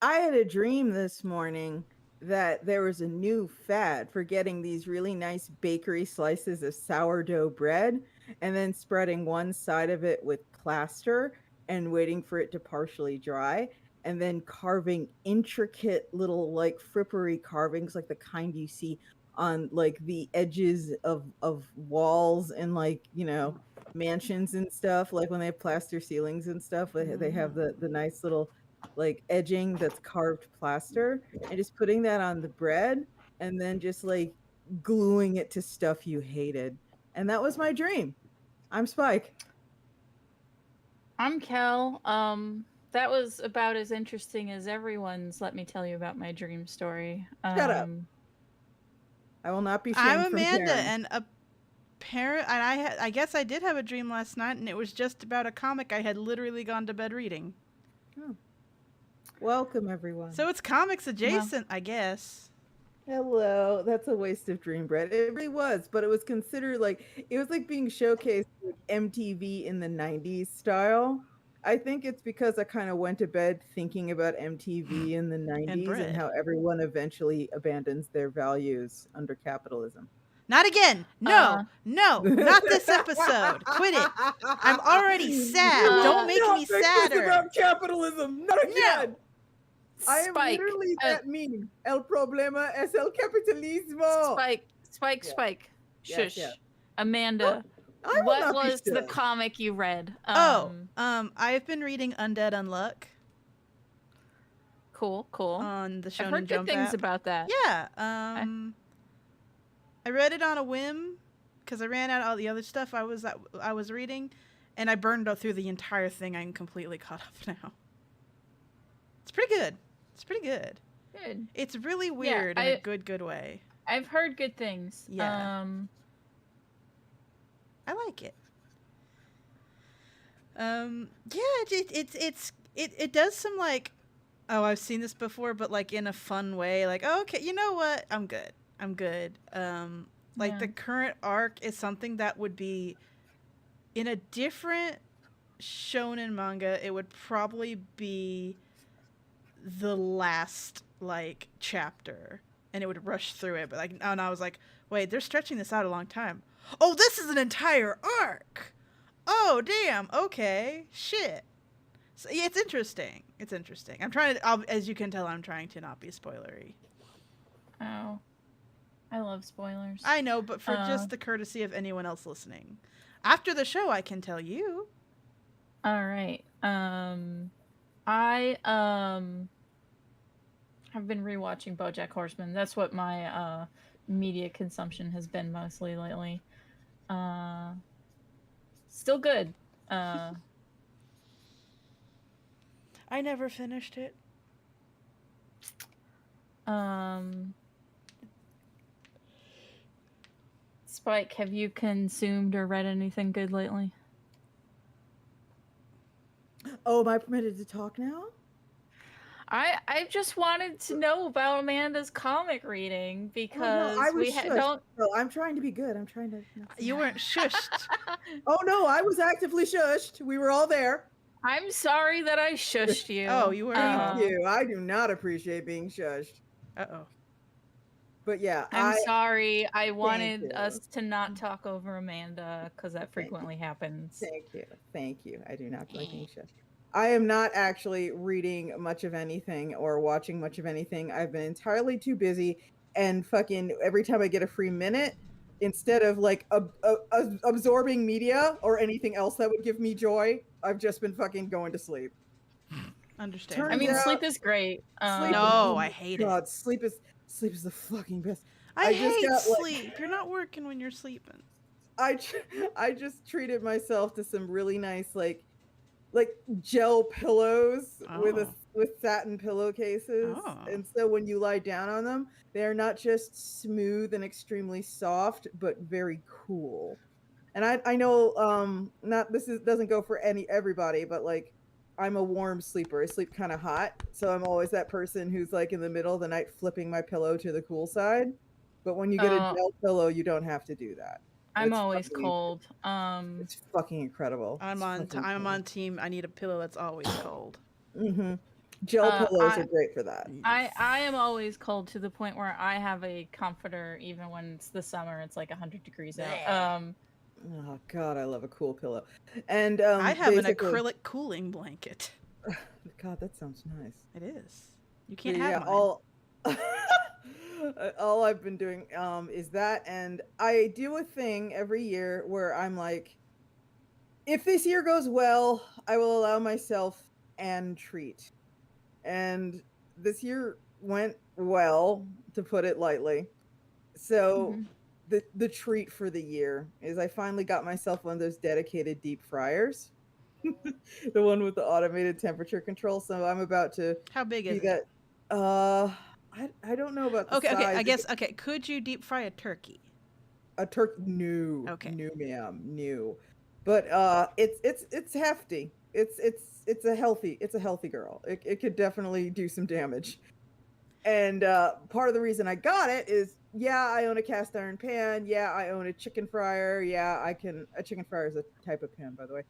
I had a dream this morning that there was a new fad for getting these really nice bakery slices of sourdough bread and then spreading one side of it with plaster and waiting for it to partially dry and then carving intricate little like frippery carvings like the kind you see on like the edges of walls and like, mansions and stuff, like when they have plaster ceilings and stuff, they have the nice little like edging that's carved plaster and just putting that on the bread and then just like gluing it to stuff you hated. And that was my dream. I'm Spike. I'm Kel. That was about as interesting as everyone's. Let me tell you about my dream story. Shut up. I will not be I'm shamed from Amanda, caring. and I guess I did have a dream last night, and it was just about a comic I had literally gone to bed reading. Oh. Welcome, everyone. So it's comics Well, adjacent, I guess. Hello. That's a waste of dream bread. It really was, but it was considered like it was like being showcased like MTV in the 90s style. I think it's because I kind of went to bed thinking about MTV in the And 90s and bread. how everyone eventually abandons their values under capitalism. Not again. No, not this episode. Quit it. I'm already sad. You will Don't make not me make this sadder. about capitalism. Not again. No. I am Spike. literally that meme. El problema es el capitalismo. Spike. Yes, Shush. yes. Amanda, I will what not be was the still. comic you read? I've been reading Undead Unluck Cool. on the Shonen I've heard Jump good things app. about that. Yeah. I read it on a whim because I ran out of all the other stuff I was reading, and I burned through the entire thing. I'm completely caught up now. It's pretty good. Good. It's really weird in a good way. I've heard good things. Yeah. I like it. It does some like, oh, I've seen this before, but like in a fun way. Like, oh, okay, you know what? I'm good. Like the current arc is something that would be in a different shonen manga. It would probably be the last like chapter, and it would rush through it. But like, and I was like, wait, they're stretching this out a long time. Oh, this is an entire arc. Oh, damn. Okay. Shit. So, yeah, it's interesting. I'm trying to, as you can tell, I'm trying to not be spoilery. Oh. I love spoilers. I know, but for just the courtesy of anyone else listening. After the show, I can tell you. All right. I have been rewatching BoJack Horseman. That's what my media consumption has been mostly lately. Still good. I never finished it. Spike, have you consumed or read anything good lately? Oh, am I permitted to talk now? I just wanted to know about Amanda's comic reading because I was we shushed. don't. No, I'm trying to be good. I'm trying to. You weren't shushed. Oh no, I was actively shushed. We were all there. I'm sorry that I shushed you. Oh, you were. Thank you. I do not appreciate being shushed. Uh-oh. But yeah, I'm sorry. I wanted us to not talk over Amanda because that frequently happens. Thank you. I do not like being shushed. I am not actually reading much of anything or watching much of anything. I've been entirely too busy, and fucking every time I get a free minute, instead of like absorbing media or anything else that would give me joy, I've just been fucking going to sleep. Understand. I mean, sleep is great. No, I hate it. God, sleep is the fucking best. I hate sleep. You're not working when you're sleeping. I just treated myself to some really nice like gel pillows with satin pillowcases. And so when you lie down on them, they're not just smooth and extremely soft, but very cool. And I know doesn't go for everybody, but like I'm a warm sleeper. I sleep kind of hot, so I'm always that person who's like in the middle of the night flipping my pillow to the cool side. But when you get a gel pillow, you don't have to do that. I'm always cold. It's fucking incredible. I'm on team. I need a pillow that's always cold. Mm-hmm. Gel pillows I are great for that. I am always cold to the point where I have a comforter even when it's the summer. It's like 100 degrees out. Bleh. Oh God, I love a cool pillow. And I have an basically, acrylic cooling blanket. God, that sounds nice. It is. You But can't have yeah, mine. all I've been doing is that, and I do a thing every year where I'm like, if this year goes well, I will allow myself an treat. And this year went well, to put it lightly. So Mhm. the treat for the year is I finally got myself one of those dedicated deep fryers. The one with the automated temperature control. So I'm about to How big be is it? that uh I don't know about the Okay, size. I guess okay. Could you deep fry a turkey? A turkey, no, Okay. no ma'am, no. But it's hefty. It's a healthy girl. It could definitely do some damage. And part of the reason I got it is, yeah, I own a cast iron pan. Yeah, I own a chicken fryer. Yeah, a chicken fryer is a type of pan, by the way.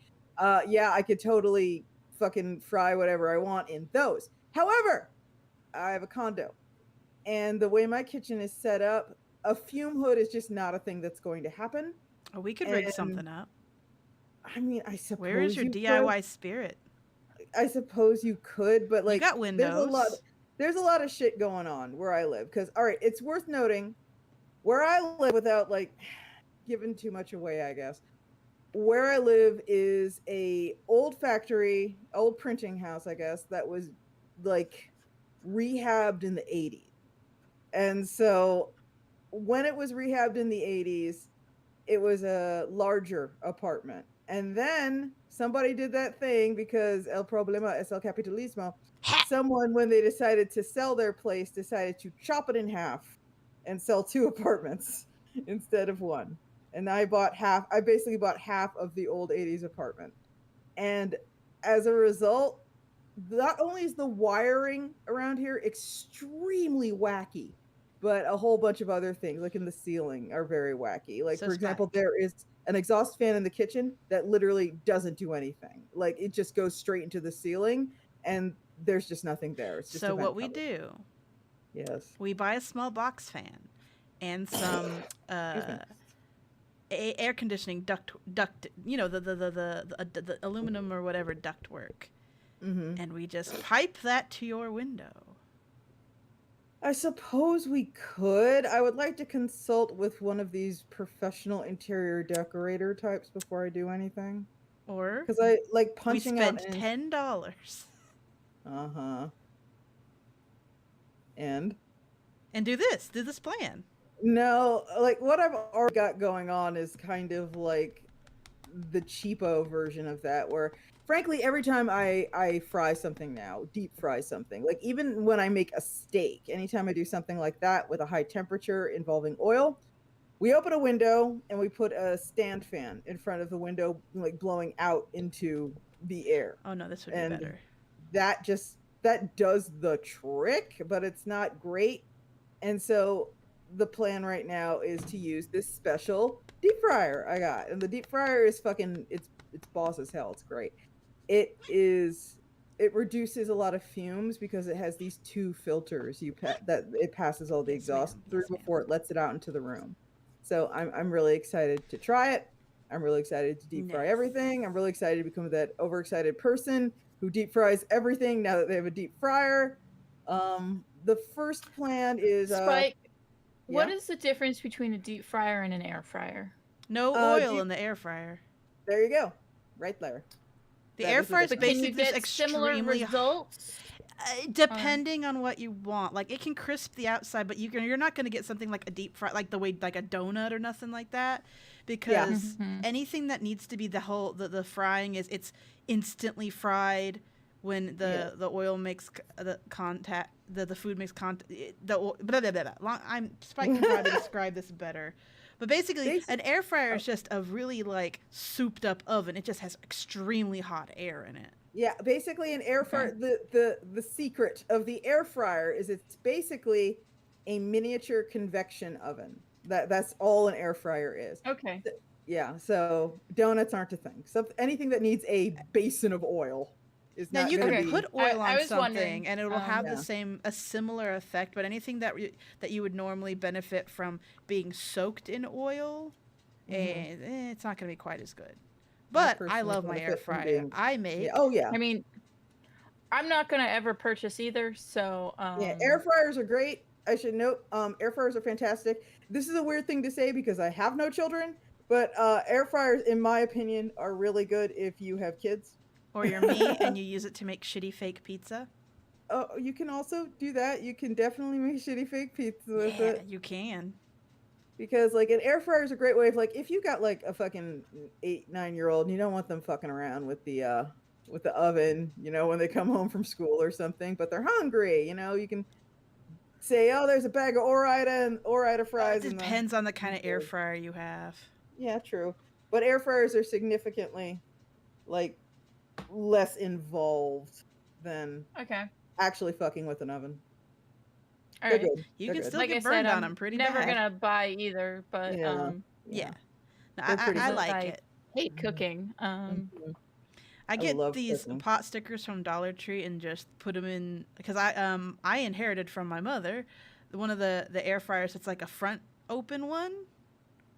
Yeah, I could totally fucking fry whatever I want in those. However, I have a condo, and the way my kitchen is set up, a fume hood is just not a thing that's going to happen. Oh, we could rig And something up. I mean, Where is your could. DIY spirit? I suppose you could, but You like got windows. there's a lot of shit going on where I live. Cause all right, it's worth noting where I live, without like giving too much away, I guess. Where I live is a old factory, old printing house, I guess, that was like rehabbed in the 80s. And so when it was rehabbed in the 80s, it was a larger apartment. And then somebody did that thing, because el problema es el capitalismo. Someone, when they decided to sell their place, decided to chop it in half and sell two apartments instead of one. And I basically bought half of the old 80s apartment. And as a result, not only is the wiring around here extremely wacky, but a whole bunch of other things, like in the ceiling, are very wacky. Like, So for example, Spike. there is an exhaust fan in the kitchen that literally doesn't do anything. Like, it just goes straight into the ceiling, and there's just nothing there. It's just a So what vent we cover. do, Yes. we buy a small box fan and some Excuse me. air conditioning duct. You know the aluminum or whatever duct work, Mm-hmm. and we just pipe that to your window. I suppose we could. I would like to consult with one of these professional interior decorator types before I do anything. Or Because I like we punching out spend $10 uh-huh. And and do this plan. no, like what I've already got going on is kind of like the cheapo version of that, where frankly every time I fry something now, deep fry something, like even when I make a steak, anytime I do something like that with a high temperature involving oil, we open a window and we put a stand fan in front of the window, like blowing out into the air. Oh no, this would be And better. that does the trick, but it's not great. And so the plan right now is to use this special deep fryer I got. And the deep fryer is fucking it's boss as hell. It's great. It reduces a lot of fumes because it has these two filters that it passes all the Yes, ma'am. exhaust through Yes, ma'am. before it lets it out into the room. So I'm really excited to try it. I'm really excited to deep fry Nice. everything. I'm really excited to become that overexcited person who deep fries everything now that they have a deep fryer. The first plan is Spike, what yeah. is the difference between a deep fryer and an air fryer? No oil Deep, in the air fryer. there you go. Right there. The That air is the fryer is But difference. can you basically just get similar extremely results? depending on what you want. Like it can crisp the outside, but you're not going to get something like a deep fry, like the way like a donut or nothing like that, because Mhm. anything that needs to be the frying is it's instantly fried when Yeah. the oil makes the contact the food makes contact the oil, blah, blah, blah, blah. Spike can probably describe this better. But basically, Basi- an air fryer oh, is just a really like souped up oven. It just has extremely hot air in it. yeah, basically an air fryer. Okay. The secret of the air fryer is it's basically a miniature convection oven. That's all an air fryer is. Okay. Yeah, so donuts aren't a thing. So anything that needs a basin of oil. is Now not you going to can Okay. be. put oil I on was wondering, something, and it will have Yeah. a similar effect. But anything that that you would normally benefit from being soaked in oil, Mhm. it's not going to be quite as good. I But I personally love my air benefit from fryer. being. I Yeah. make Oh yeah. I mean, I'm not gonna ever purchase either, so Yeah. Air fryers are great. I should note, air fryers are fantastic. This is a weird thing to say because I have no children, but air fryers, in my opinion, are really good if you have kids. or you're me and you use it to make shitty fake pizza. Oh, you can also do that. You can definitely make shitty fake pizza with Yeah, it. you can. Because like an air fryer is a great way of like if you got like a fucking 8, 9 year old and you don't want them fucking around with the oven, when they come home from school or something, but they're hungry, you can say, oh, there's a bag of Ore-Ida It fries in the depends on the kind of air fridge. fryer you have. Yeah, true. But air fryers are significantly like less involved than okay. actually fucking with an oven. All They're right. good. You They're can good. still Like I get said, burned on I'm them pretty never bad. gonna buy either, but Yeah. Yeah. Yeah. No, They're pretty I good. like I it. hate Mhm. cooking. Mhm. I I get love these cooking. pot stickers from Dollar Tree and just put them in because I inherited from my mother one of the air fryers. It's like a front open one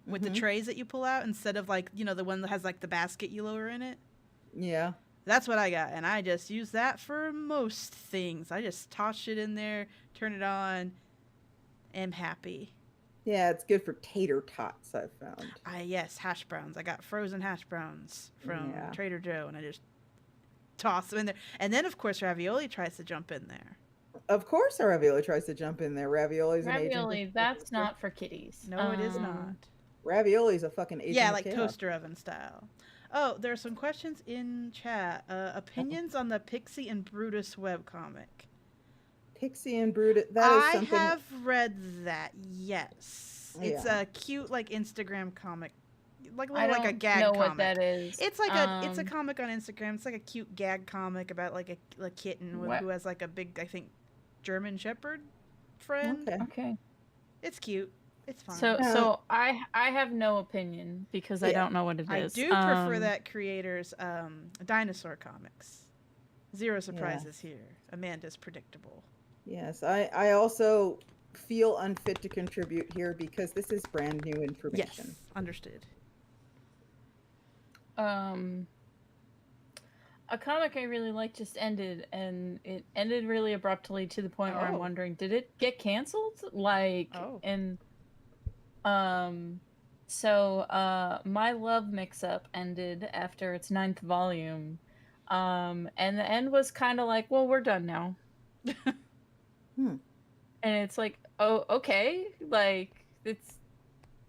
with the Mhm. trays that you pull out instead of like the one that has like the basket you lower in it. Yeah. That's what I got, and I just use that for most things. I just toss it in there, turn it on, am happy. Yeah, it's good for tater tots, I've found. Yes, hash browns. I got frozen hash browns from Yeah. Trader Joe, and I just toss them in there. And then, of course, ravioli tries to jump in there. Of course, our ravioli tries to jump in there. Ravioli's an agent of Ravioli, that's not for kiddies. No, it is not. Ravioli's a fucking agent Yeah, of like chaos. toaster oven style. Oh, there are some questions in chat. Opinions on the Pixie and Brutus webcomic. Pixie and Brood. That is I something. have read that. Yes, it's Yeah. a cute like Instagram comic, like I like a don't gag know comic. what that is. It's like it's a comic on Instagram. It's like a cute gag comic about like a kitten What? who has like a big, I think, German Shepherd friend. Okay. Okay. It's cute. It's fine. So I have no opinion because I Yeah. don't know what it I is. do prefer that creator's dinosaur comics. Zero surprises here. Amanda's predictable. Yes, I also feel unfit to contribute here because this is brand new information. Yes, understood. A comic I really liked just ended, and it ended really abruptly to the point where I'm Oh. wondering, did it get canceled? Like, Oh. and so My Love Mix-Up ended after its 9th volume, and the end was kind of like, well, we're done now. Hmm. And it's like, oh, okay, like it's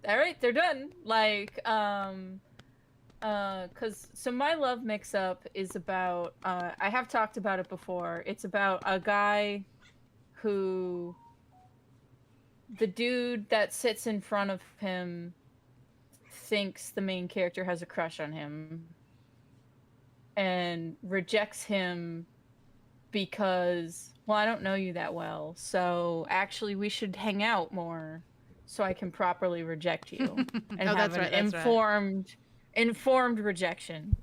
all right, they're done. Like, so My Love Mix-Up is about, I have talked about it before. It's about a guy who, the dude that sits in front of him thinks the main character has a crush on him and rejects him because, well, I don't know you that well, so actually we should hang out more so I can properly reject you and have an informed rejection.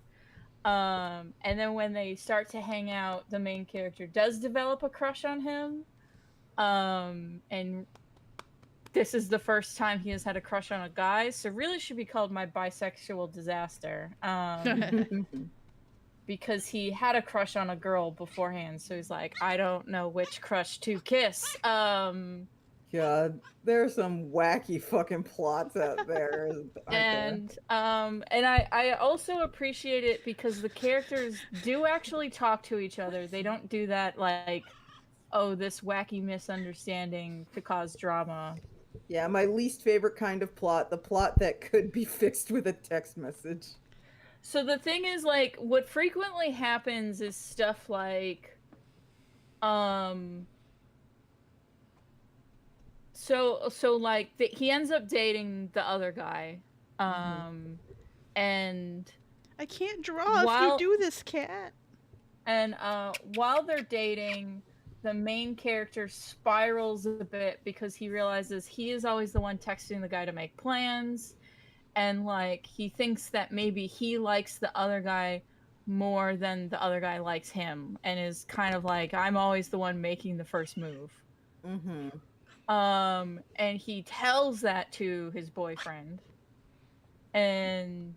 And then when they start to hang out, the main character does develop a crush on him. And this is the first time he has had a crush on a guy, so really should be called My Bisexual Disaster. Because he had a crush on a girl beforehand, so he's like, I don't know which crush to kiss. God, there's some wacky fucking plots out there. And I also appreciate it because the characters do actually talk to each other. They don't do that like, oh, this wacky misunderstanding to cause drama. Yeah, my least favorite kind of plot, the plot that could be fixed with a text message. So the thing is, like, what frequently happens is stuff like, he ends up dating the other guy, and I can't draw if you do this, cat. And while they're dating, the main character spirals a bit because he realizes he is always the one texting the guy to make plans. And, like, he thinks that maybe he likes the other guy more than the other guy likes him, and is kind of like, I'm always the one making the first move. Mm-hmm. And he tells that to his boyfriend, and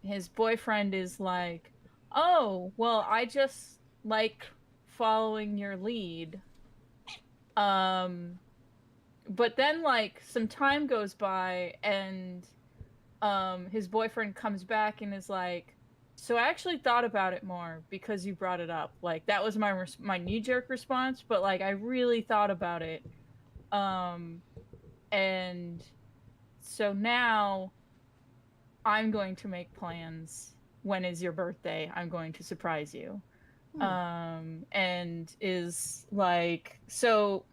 his boyfriend is like, oh, well, I just like following your lead. um but then like some time goes by, and his boyfriend comes back and is like, so I actually thought about it more because you brought it up. Like, that was my knee-jerk response, but like I really thought about it. And so now I'm going to make plans. When is your birthday? I'm going to surprise you. And is like, so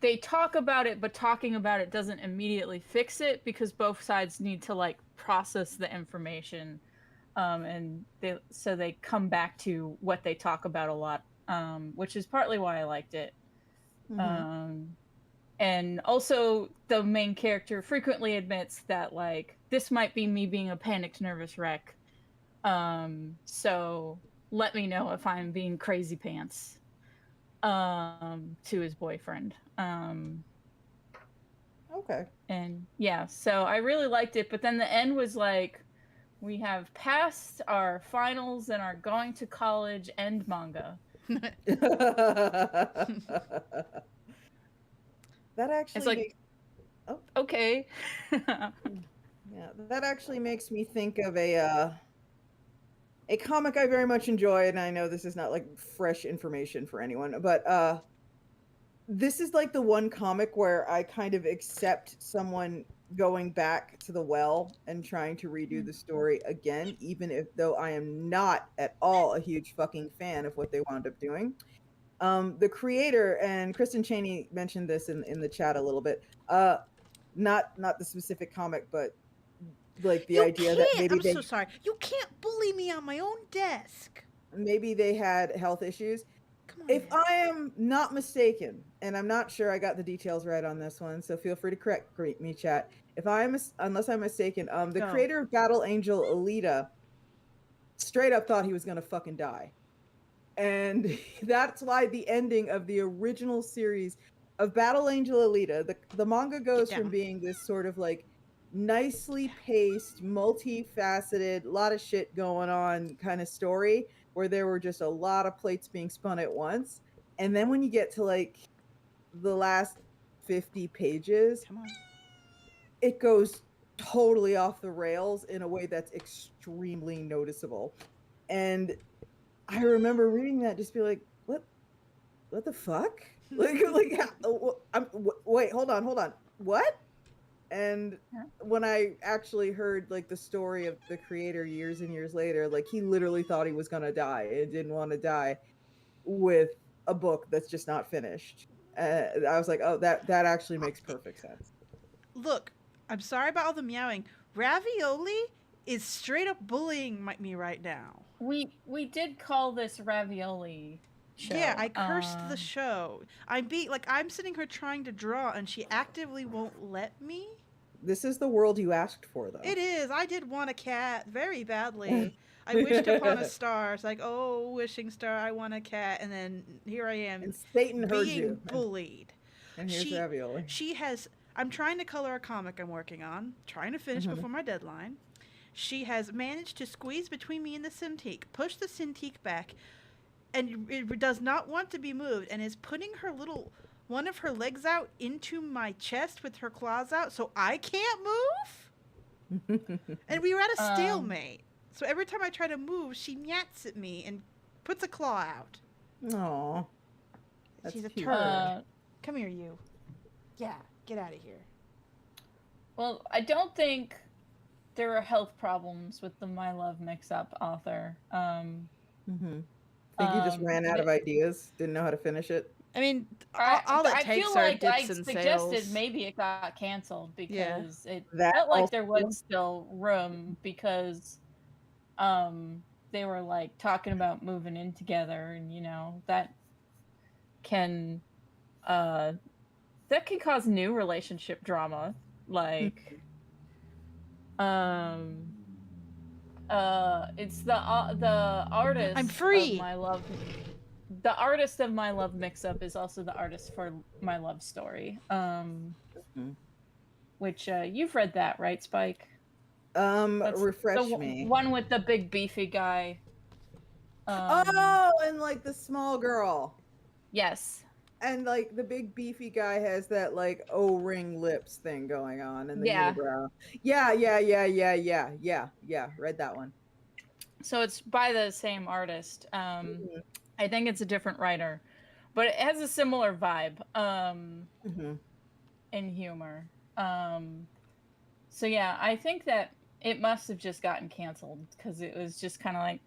they talk about it, but talking about it doesn't immediately fix it because both sides need to like process the information. And they come back to what they talk about a lot, which is partly why I liked it. Mm-hmm. And also the main character frequently admits that like, this might be me being a panicked nervous wreck. So let me know if I'm being crazy pants, to his boyfriend. Okay. And yeah, so I really liked it, but then the end was like, we have passed our finals and are going to college, end manga. That It's actually like, makes oh okay. yeah, that actually makes me think of a comic I very much enjoy, and I know this is not like fresh information for anyone, but this is like the one comic where I kind of accept someone going back to the well and trying to redo the story again, even if though I am not at all a huge fucking fan of what they wound up doing. The creator, and Kristen Cheney mentioned this in the chat a little bit. Not the specific comic, but like the You idea that can't. maybe I'm so sorry. You can't bully me on my own desk. they had health issues. Come on, If man. I am not mistaken, and I'm not sure I got the details right on this one, so feel free to correct me, chat. If I am, unless I'm mistaken, the Go. creator of Battle Angel Alita straight up thought he was gonna fucking die, and that's why the ending of the original series of Battle Angel Alita, the manga goes from down. being this sort of like nicely paced, multifaceted, lot of shit going on kind of story where there were just a lot of plates being spun at once. And then when you get to like the last 50 pages, Come on. it goes totally off the rails in a way that's extremely noticeable. And I remember reading that, just be like, what the fuck? Wait, hold on, what? And when I actually heard like the story of the creator years and years later, like he literally thought he was gonna die and didn't want to die with a book that's just not finished. I was like, oh, that actually makes perfect sense. Look, I'm sorry about all the meowing. Ravioli is straight up bullying me right now. We did call this ravioli show. Yeah, I cursed the show. I'm sitting here trying to draw, and she actively won't let me. This is the world you asked for, though. It is. I did want a cat very badly. I wished upon a star. It's like, oh, wishing star, I want a cat, and then here I am, and Satan heard being you. bullied. And here's ravioli. She has. I'm trying to color a comic I'm working on, trying to finish before my deadline. She has managed to squeeze between me and the Cintiq, push the Cintiq back, and it does not want to be moved, and is putting one of her legs out into my chest with her claws out, so I can't move. And we were at a stalemate. So every time I try to move, she nyats at me and puts a claw out. Aw. She's a turd. Come here, you. Yeah, get out of here. Well, I don't think there are health problems with the My Love Mix-Up author. Think you just ran out of ideas, didn't know how to finish it? I mean, all it takes are dips and suggested sales. maybe it got canceled because it That felt like also- there was still room because they were like talking about moving in together, and you know that can cause new relationship drama, like It's the I'm artist of free. my love. The artist of my love mix-up is also the artist for my love story. Mhm. Which you've read that, right, Spike? That's the Refresh me. one with the big beefy guy. Oh, and like the small girl. Yes. And like the big beefy guy has that like O-ring lips thing going on and the Yeah. unibrow. Yeah. Read that one. So it's by the same artist. Mhm. I think it's a different writer, but it has a similar vibe Mhm. and humor. So yeah, I think that it must have just gotten canceled because it was just kind of like,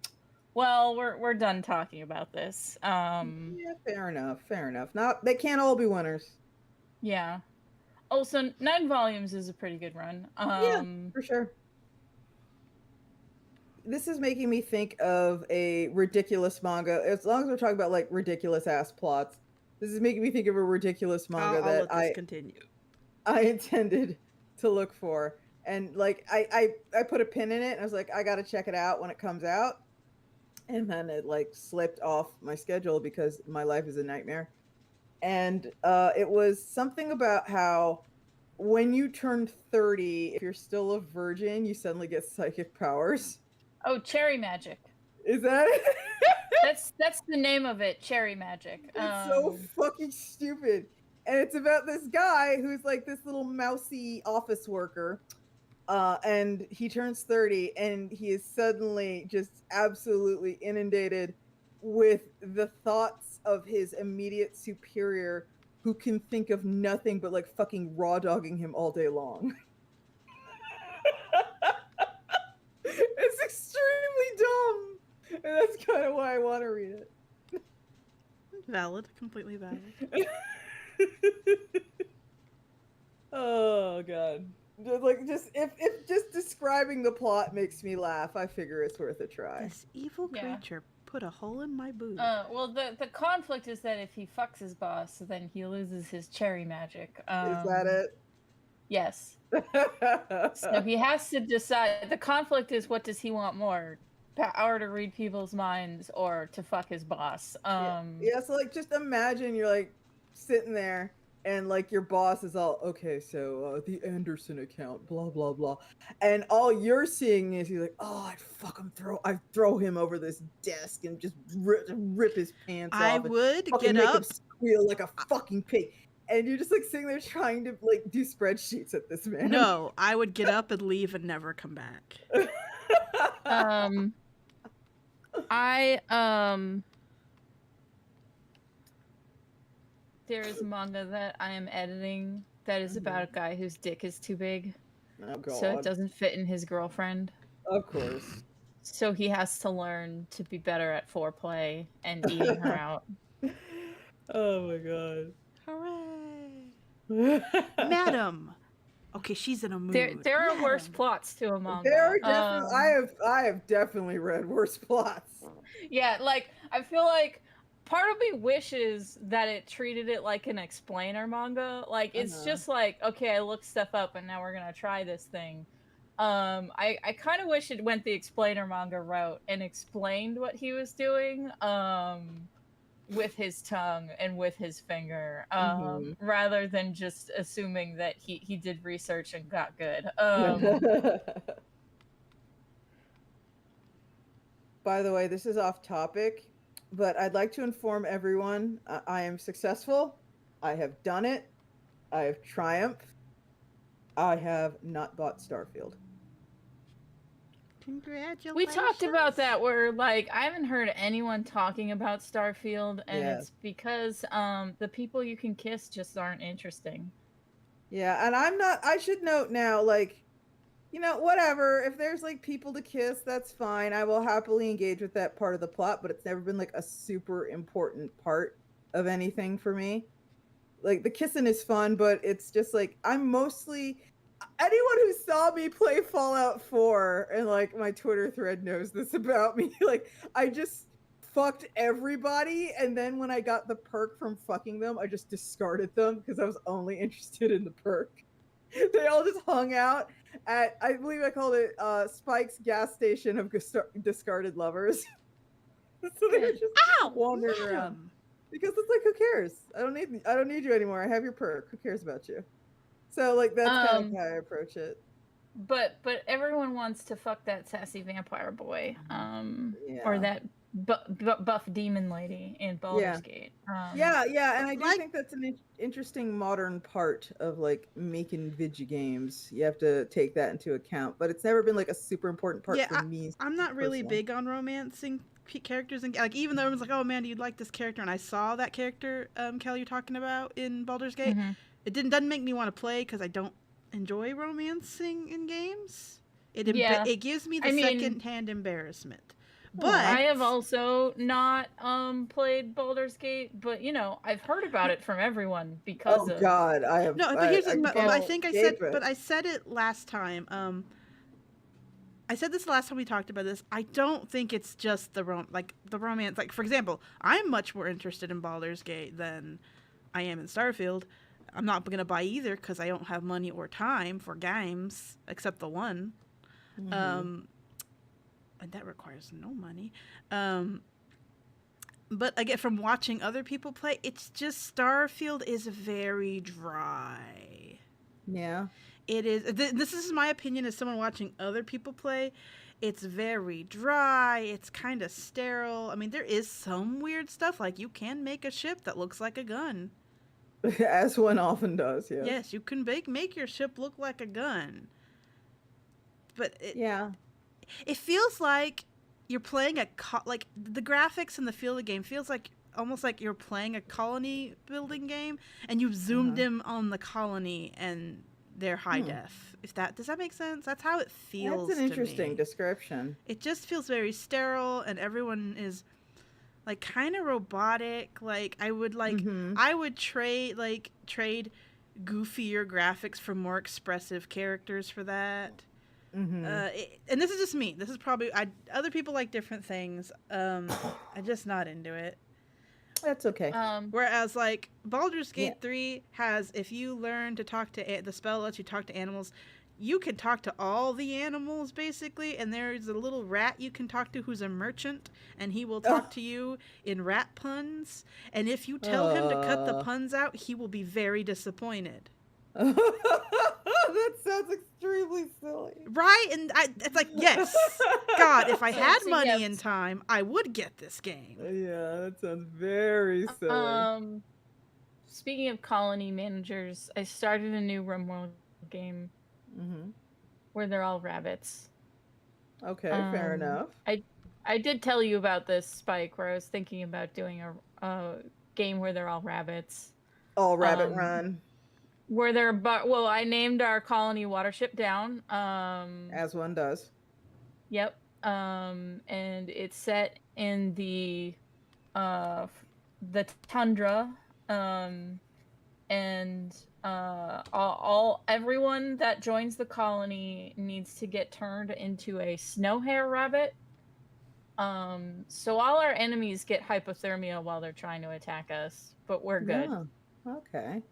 well, we're done talking about this. Yeah, fair enough. Fair enough. Not they can't all be winners. Yeah. Also, 9 volumes is a pretty good run. Yeah, for sure. This is making me think of a ridiculous manga. As long as we're talking about like ridiculous ass plots, this is making me think of a ridiculous manga I'll that let this continue. I intended to look for. And like I put a pin in it and I was like, I gotta check it out when it comes out. And then it like slipped off my schedule because my life is a nightmare. And it was something about how when you turn 30, if you're still a virgin, you suddenly get psychic powers. Oh, Cherry Magic. Is that it? That's the name of it, Cherry Magic. It's so fucking stupid. And it's about this guy who's like this little mousy office worker. And he turns 30 and he is suddenly just absolutely inundated with the thoughts of his immediate superior who can think of nothing but like fucking raw dogging him all day long. It's extremely dumb. And that's kind of why I want to read it. Valid, completely valid. Oh god. Just if just describing the plot makes me laugh, I figure it's worth a try. This evil Yeah. creature put a hole in my boob. Well, the conflict is that if he fucks his boss, then he loses his cherry magic. Is that Yes. it? So he has to decide. The conflict is, what does he want more? Power to read people's minds or to fuck his boss? Yeah, so like just imagine you're like sitting there and like your boss is all okay, so the Anderson account, blah blah blah. And all you're seeing is he's like, oh, I'd throw him over this desk and just rip his pants I off and would fucking get make him up. squeal like a fucking pig. And you're just like sitting there trying to like do spreadsheets at this man. No, I would get up and leave and never come back. There is a manga that I am editing that is about a guy whose dick is too big, Oh god. so it doesn't fit in his girlfriend. Of course. So he has to learn to be better at foreplay and eating her out. Oh my god. Hooray! Madam. Okay, she's in a mood. There are worse Madam. plots to a manga. There are definitely I have definitely read worse plots. Yeah, like I feel like part of me wishes that it treated it like an explainer manga. Like it's just like, okay, I looked stuff up and now we're gonna try this thing. I kind of wish it went the explainer manga route and explained what he was doing with his tongue and with his finger rather than just assuming that he did research and got good. By the way, this is off topic, but I'd like to inform everyone I am successful. I have done it. I have triumphed. I have not bought Starfield. Congratulations. We talked about that where like I haven't heard anyone talking about Starfield and Yeah. it's because the people you can kiss just aren't interesting. Yeah, and I should note now, like, you know, whatever. If there's like people to kiss, that's fine. I will happily engage with that part of the plot, but it's never been like a super important part of anything for me. Like the kissing is fun, but it's just like I'm mostly anyone who saw me play Fallout 4 and like my Twitter thread knows this about me. Like I just fucked everybody, and then when I got the perk from fucking them, I just discarded them because I was only interested in the perk. They all just hung out at, I believe I called it Spike's gas station of discarded lovers. So they were just Ow! wandering around Madam! because it's like, who cares? I don't need you anymore. I have your perk. Who cares about you? So like that's kind of how I approach it. But everyone wants to fuck that sassy vampire boy, or Yeah. that buff demon lady in Baldur's Yeah. Gate. Yeah, and I do Like- think that's an interesting modern part of like making video games. You have to take that into account, but it's never been like a super important part for me. I'm not really personally. big on romancing characters, and like even though everyone's like, "Oh man, you'd like this character," and I saw that character, Kelly, you're talking about in Baldur's Gate, it doesn't make me want to play because I don't enjoy romancing in games. It gives me the second-hand embarrassment. But I have also not played Baldur's Gate, but you know, I've heard about it from everyone because of God, I have no. But here's I think I said, it. but I said it last time. I said this last time we talked about this. I don't think it's just the romance. Like for example, I'm much more interested in Baldur's Gate than I am in Starfield. I'm not gonna buy either because I don't have money or time for games except the one. And that requires no money. But I get from watching other people play, it's just Starfield is very dry. Yeah. It is. This is my opinion as someone watching other people play. It's very dry. It's kind of sterile. I mean, there is some weird stuff. Like you can make a ship that looks like a gun. As one often does, yeah. Yes, you can make your ship look like a gun. But it feels like you're playing like the graphics and the feel of the game feels like almost like you're playing a colony building game and you've zoomed in on the colony and they're high def. Does that make sense? That's how it feels. That's an interesting description. It just feels very sterile and everyone is like kind of robotic. Like I would trade goofier graphics for more expressive characters for that. And this is just me. This is probably other people like different things. I'm just not into it. That's okay. Whereas like Baldur's Gate 3 has, if you learn to talk to the spell lets you talk to animals, you can talk to all the animals basically, and there's a little rat you can talk to who's a merchant, and he will talk to you in rat puns. And if you tell him to cut the puns out, he will be very disappointed. That sounds extremely silly. Right? And it's like, yes. God, if I had money and time, I would get this game. Yeah, that sounds very silly. Speaking of colony managers, I started a new RimWorld game where they're all rabbits. Okay, fair enough. I did tell you about this, Spike, where I was thinking about doing a game where they're all rabbits. All rabbit run. Where they're I named our colony Watership Down. As one does. Yep. And it's set in the tundra. And everyone that joins the colony needs to get turned into a snow hare rabbit. So all our enemies get hypothermia while they're trying to attack us, but we're good. Yeah. Okay.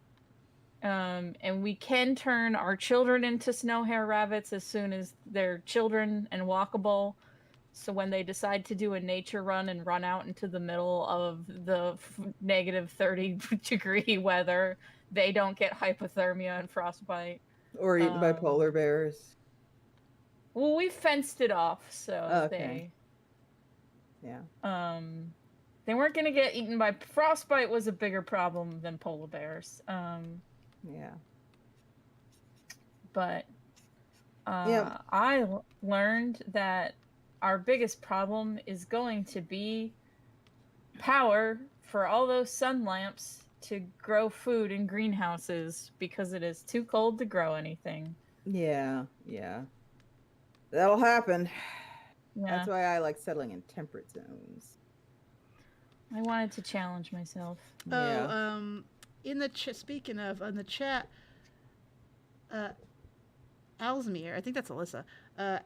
And we can turn our children into snow hare rabbits as soon as they're children and walkable. So when they decide to do a nature run and run out into the middle of the negative 30 degree weather, they don't get hypothermia and frostbite. Or eaten by polar bears. Well, we fenced it off, so okay. they weren't going to get eaten by frostbite was a bigger problem than polar bears. Yeah. But I learned that our biggest problem is going to be power for all those sun lamps to grow food in greenhouses because it is too cold to grow anything. Yeah. That'll happen. Yeah. That's why I like settling in temperate zones. I wanted to challenge myself. In the speaking of in the chat, Alsmere, I think that's Alyssa,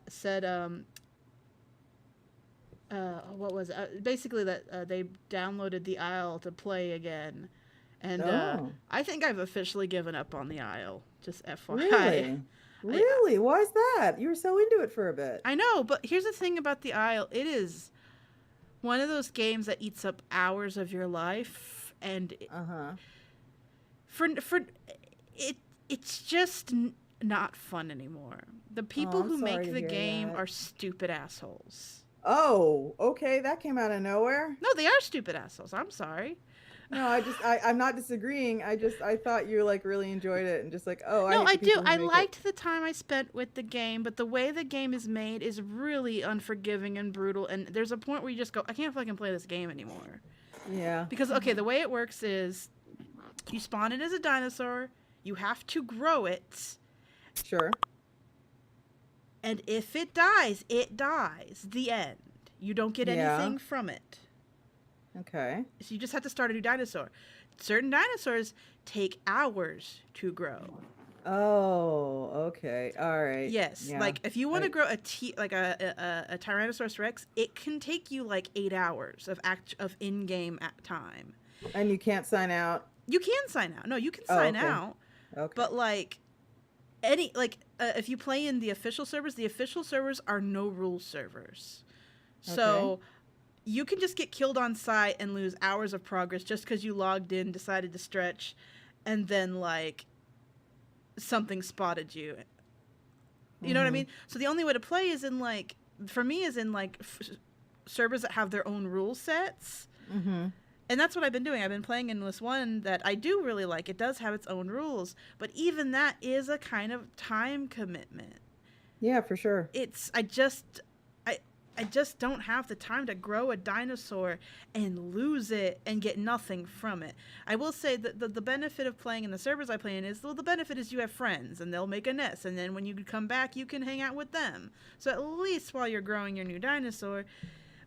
said what was it? Basically that they downloaded the Isle to play again, And Oh, I think I've officially given up on the Isle. Just FYI. really? Really? Why is that? You were so into it for a bit. I know, but here's the thing about the Isle. It is one of those games that eats up hours of your life, and Uh-huh. for it, it's just not fun anymore. The Oh, people I'm who sorry make to the hear game that. are stupid assholes. Oh, okay, that came out of nowhere. No, they are stupid assholes. I'm sorry. No, I'm not disagreeing. I thought you like really enjoyed it and just like, oh, I No, hate I the do. people who I make it. liked the time I spent with the game, but the way the game is made is really unforgiving and brutal. And there's a point where you just go, I can't fucking play this game anymore. Yeah. Because, okay, the way it works is you spawn it as a dinosaur, you have to grow it, Sure. and if it dies, it dies. The end. You don't get Yeah. anything from it. Okay. So you just have to start a new dinosaur. Certain dinosaurs take hours to grow. Oh, okay. All right. Yes, Yeah. like if you want to I- grow a a Tyrannosaurus Rex, it can take you like 8 hours of in-game time. And you can't sign out. You can sign out. No, you can Oh, sign okay. out, Okay. but like if you play in the official servers are no rules servers. So you can just get killed on site and lose hours of progress just because you logged in, decided to stretch, and then like something spotted you. You know what I Mhm. mean? So the only way to play is in like, for me, is in like servers that have their own rule sets. Mhm. And that's what I've been doing. I've been playing in this one that I do really like. It does have its own rules, but even that is a kind of time commitment. Yeah, for sure. I just don't have the time to grow a dinosaur and lose it and get nothing from it. I will say that the benefit of playing in the servers I play in is, well, the benefit is you have friends and they'll make a nest, and then when you come back you can hang out with them. So at least while you're growing your new dinosaur.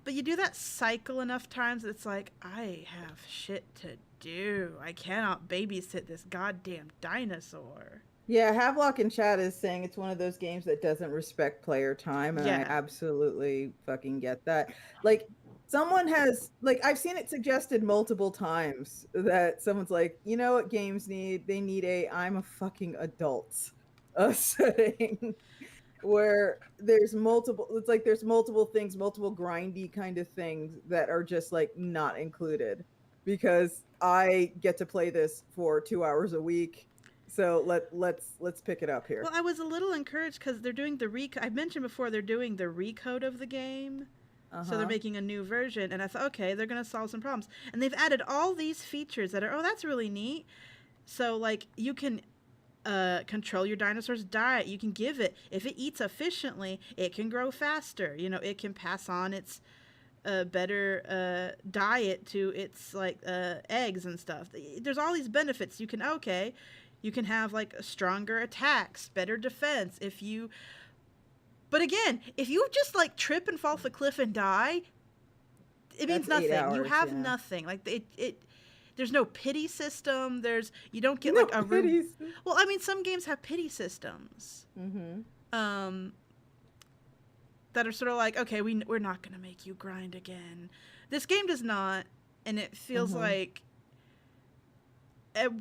But you do that cycle enough times, it's like, I have shit to do. I cannot babysit this goddamn dinosaur. Yeah, Havelock in chat is saying it's one of those games that doesn't respect player time, and I Yeah. absolutely fucking get that. Like, someone has, like, I've seen it suggested multiple times that someone's like, you know what games need? They need a I'm a fucking adult setting where there's multiple, it's like there's multiple things, multiple grindy kind of things that are just like not included because I get to play this for 2 hours a week. So let's pick it up here. Well, I was a little encouraged because they're doing I mentioned before they're doing the recode of the game. So they're making a new version, and I thought, okay, they're going to solve some problems. And they've added all these features that are, oh, that's really neat. So, like, you can control your dinosaur's diet. You can give it, if it eats efficiently, it can grow faster. You know, it can pass on its better diet to its, like, eggs and stuff. There's all these benefits. You can have, like, stronger attacks, better defense. But again, if you just like trip and fall off a cliff and die, it means That's 8 nothing. You hours, have yeah. nothing. Like there's no pity system. You don't get No like a pities. well, I mean, some games have pity systems. Mm-hmm. That are sort of like, okay, we're not gonna make you grind again. This game does not, and it feels like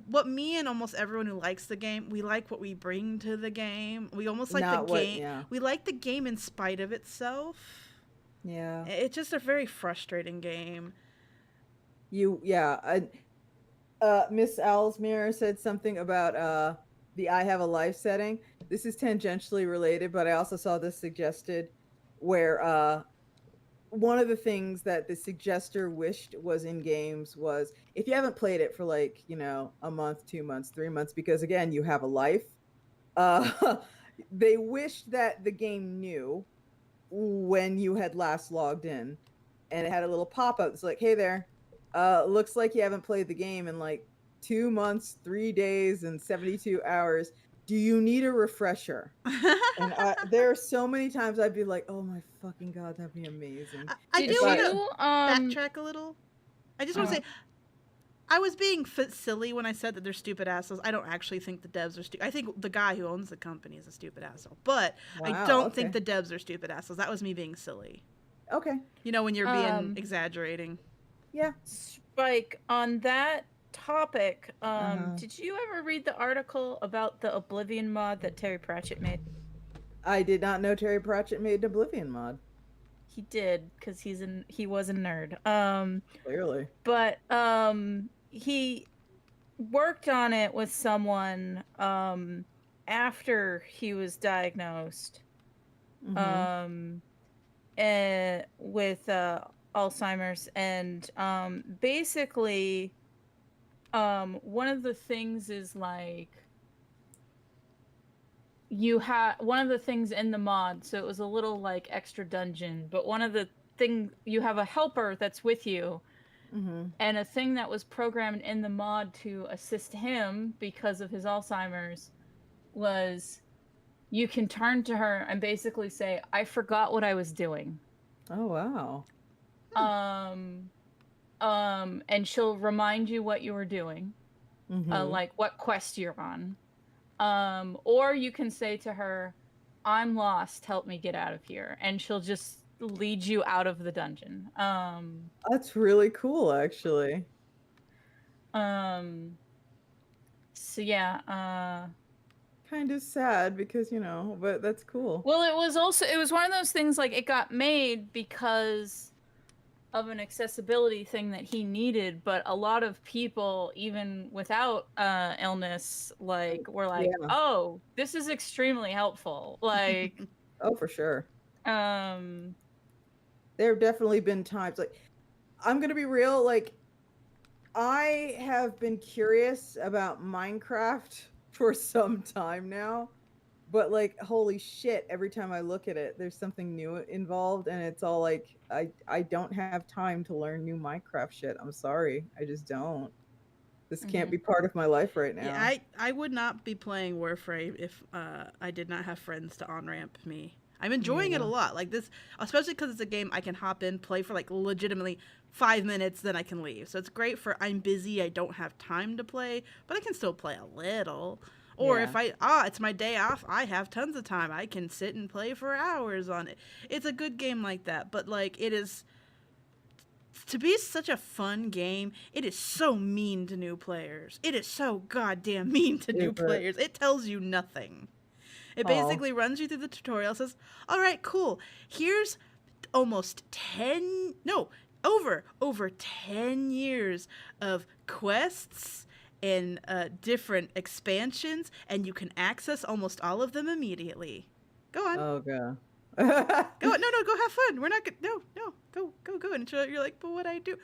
what me and almost everyone who likes the game, we like what we bring to the game. We almost like Not the what- game. yeah. We like the game in spite of itself. Yeah. It's just a very frustrating game. Miss Owlsmere said something about the I Have a Life setting. This is tangentially related, but I also saw this suggested where one of the things that the suggester wished was in games was if you haven't played it for like, a month, 2 months, 3 months, because again, you have a life, they wished that the game knew when you had last logged in and it had a little pop-up. It's like, hey there, looks like you haven't played the game in like 2 months, 3 days, and 72 hours. Do you need a refresher? And there are so many times I'd be like, oh my fucking God, that'd be amazing. I do Did want to you backtrack a little. I just want to say, I was being silly when I said that they're stupid assholes. I don't actually think the devs are stupid. I think the guy who owns the company is a stupid asshole. But I Wow, don't okay. think the devs are stupid assholes. That was me being silly. Okay. You know, when you're being exaggerating. Yeah. Spike, on that topic, Uh-huh. did you ever read the article about the Oblivion mod that Terry Pratchett made? I did not know Terry Pratchett made an Oblivion mod. He did, because he was a nerd. Clearly. But he worked on it with someone after he was diagnosed Mm-hmm. with Alzheimer's, and basically one of the things is like one of the things in the mod, so it was a little like extra dungeon, but one of the thing, you have a helper that's with you, Mm-hmm. and a thing that was programmed in the mod to assist him because of his Alzheimer's was you can turn to her and basically say, I forgot what I was doing. Oh wow. And she'll remind you what you were doing, Mm-hmm. like what quest you're on. Or you can say to her, I'm lost, help me get out of here. And she'll just lead you out of the dungeon. That's really cool, actually. So yeah, Kind of sad because, but that's cool. well, it was one of those things, like, it got made because of an accessibility thing that he needed, but a lot of people, even without illness, like, were like, Yeah. oh, this is extremely helpful. Like, Oh, for sure. um There have definitely been times, like, I'm gonna be real, like, I have been curious about Minecraft for some time now, but, like, holy shit, every time I look at it, there's something new involved, and it's all like, I don't have time to learn new Minecraft shit. I'm sorry. I just don't. This can't be part of my life right Yeah, now. I would not be playing Warframe if I did not have friends to on ramp me. I'm enjoying it a Yeah. lot, like this, especially because it's a game I can hop in, play for like legitimately 5 minutes, then I can leave. So it's great for I'm busy, I don't have time to play, but I can still play a little. Or Yeah. if it's my day off, I have tons of time. I can sit and play for hours on it. It's a good game like that, but like it is to be such a fun game, it is so mean to new players. It is so goddamn mean to new Is it? players. It tells you nothing. It Oh. basically runs you through the tutorial, says, all right, cool. Here's almost 10, no, over 10 years of quests and different expansions, and you can access almost all of them immediately. Go on. Oh god. Go on. No, go have fun. We're not good. No, go. And you're like, but what I do?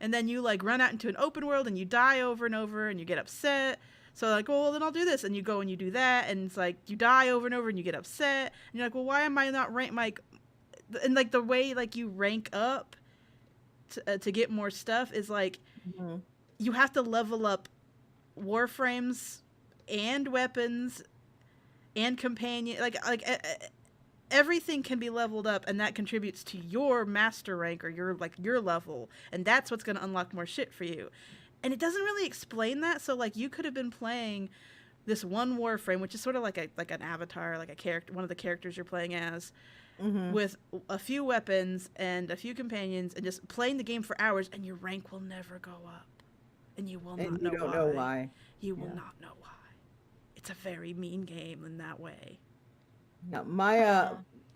And then you like run out into an open world and you die over and over and you get upset. So like, well, then I'll do this, and you go and you do that, and it's like you die over and over and you get upset, and you're like, well, why am I not rank like, and like the way like you rank up to get more stuff is like Mhm. you have to level up warframes and weapons and companion everything can be leveled up, and that contributes to your master rank or your level, and that's what's going to unlock more shit for you. And it doesn't really explain that, so like you could have been playing this one warframe, which is sort of like an avatar, like a character, one of the characters you're playing as, Mhm. with a few weapons and a few companions, and just playing the game for hours, and your rank will never go up, and you will And not you know don't why. know why. You will Yeah. not know why. It's a very mean game in that way. Now,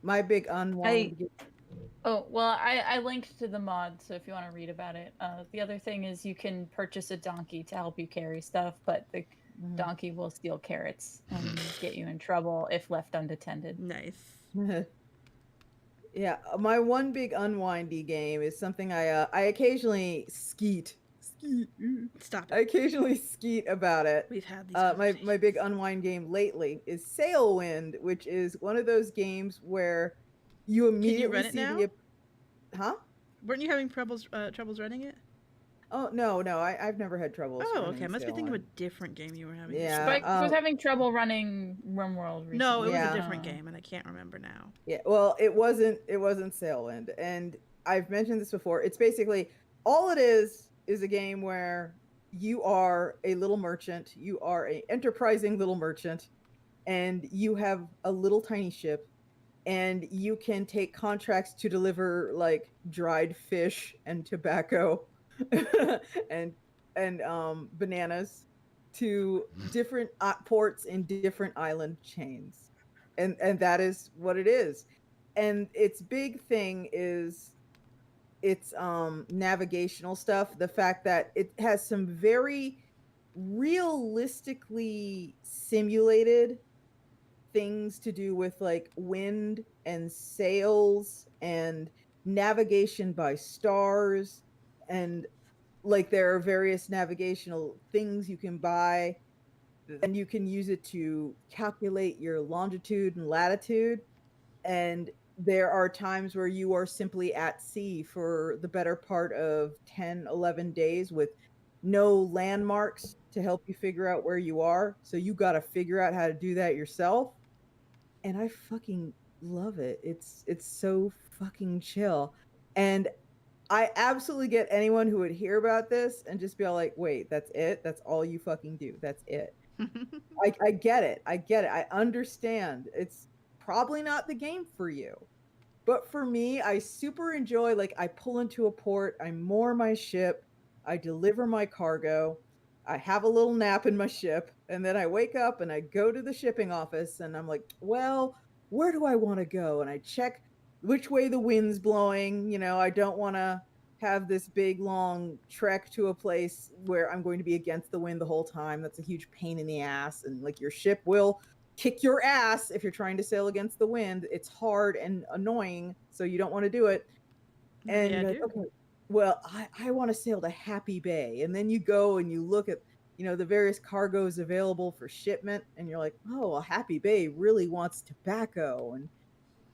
my big unwind. Oh, well, I linked to the mod, so if you want to read about it. The other thing is you can purchase a donkey to help you carry stuff, but the donkey will steal carrots and get you in trouble if left unattended. Nice. Yeah, my one big unwindy game is something I occasionally skeet. Stop I it. occasionally skeet about it. We've had these My big unwind game lately is Sailwind, which is one of those games where you immediately run it see now? the huh? Weren't you having troubles running it? Oh no, I've never had troubles Oh, running okay. I must be thinking of a Sailwind. different game you were having. Yeah, Spike was having trouble running RimWorld recently. No, it was Yeah. a different game, and I can't remember now. Yeah, well, it wasn't Sailwind, and I've mentioned this before. It's basically all it is a game where you are a little merchant, you are a enterprising little merchant, and you have a little tiny ship, and you can take contracts to deliver like dried fish and tobacco and and bananas to different ports in different island chains, and that is what it is. And its big thing is its navigational stuff, the fact that it has some very realistically simulated things to do with like wind and sails and navigation by stars, and like there are various navigational things you can buy, and you can use it to calculate your longitude and latitude. And there are times where you are simply at sea for the better part of 10, 11 days with no landmarks to help you figure out where you are, so you got to figure out how to do that yourself. And I fucking love it. It's so fucking chill. And I absolutely get anyone who would hear about this and just be all like, "Wait, that's it? That's all you fucking do? That's it?" I get it. I get it. I understand. It's probably not the game for you. But for me, I super enjoy, like, I pull into a port, I moor my ship, I deliver my cargo, I have a little nap in my ship, and then I wake up and I go to the shipping office and I'm like, well, where do I want to go? And I check which way the wind's blowing. I don't want to have this big long trek to a place where I'm going to be against the wind the whole time. That's a huge pain in the ass. And like your ship will kick your ass if you're trying to sail against the wind. It's hard and annoying, so you don't want to do it. And Yeah, I you're like, do. okay, well, I want to sail to Happy Bay. And then you go and you look at, the various cargoes available for shipment, and you're like, oh, well, Happy Bay really wants tobacco. And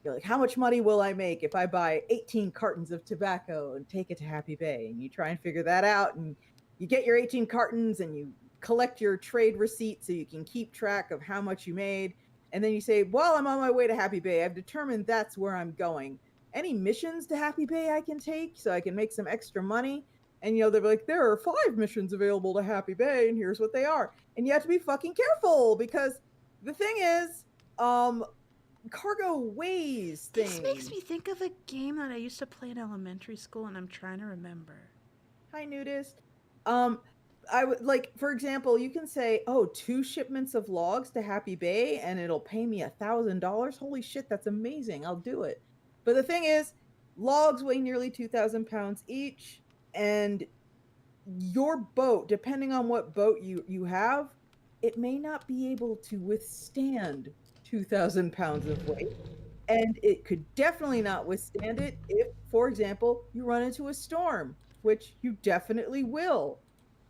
you're like, how much money will I make if I buy 18 cartons of tobacco and take it to Happy Bay? And you try and figure that out, and you get your 18 cartons and you collect your trade receipt so you can keep track of how much you made. And then you say, well, I'm on my way to Happy Bay. I've determined that's where I'm going. Any missions to Happy Bay I can take so I can make some extra money? And they're like, there are 5 missions available to Happy Bay, and here's what they are. And you have to be fucking careful, because the thing is, cargo weighs This makes things. me think of a game that I used to play in elementary school, and I'm trying to remember. Hi, nudist. I would like, for example, you can say, "Oh, 2 shipments of logs to Happy Bay, and it'll pay me $1,000." Holy shit, that's amazing! I'll do it. But the thing is, logs weigh nearly 2,000 pounds each, and your boat, depending on what boat you have, it may not be able to withstand 2,000 pounds of weight. And it could definitely not withstand it if, for example, you run into a storm, which you definitely will.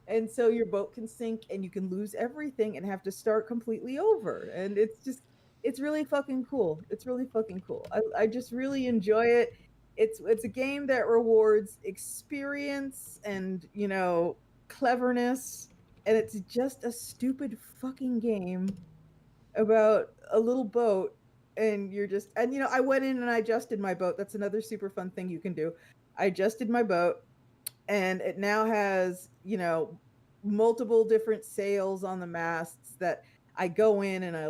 And so your boat can sink and you can lose everything and have to start completely over. And it's really fucking cool. It's really fucking cool. I just really enjoy it. It's a game that rewards experience and, cleverness. And it's just a stupid fucking game about a little boat, and I went in and I adjusted my boat. That's another super fun thing you can do. I adjusted my boat, and it now has, multiple different sails on the masts that I go in and I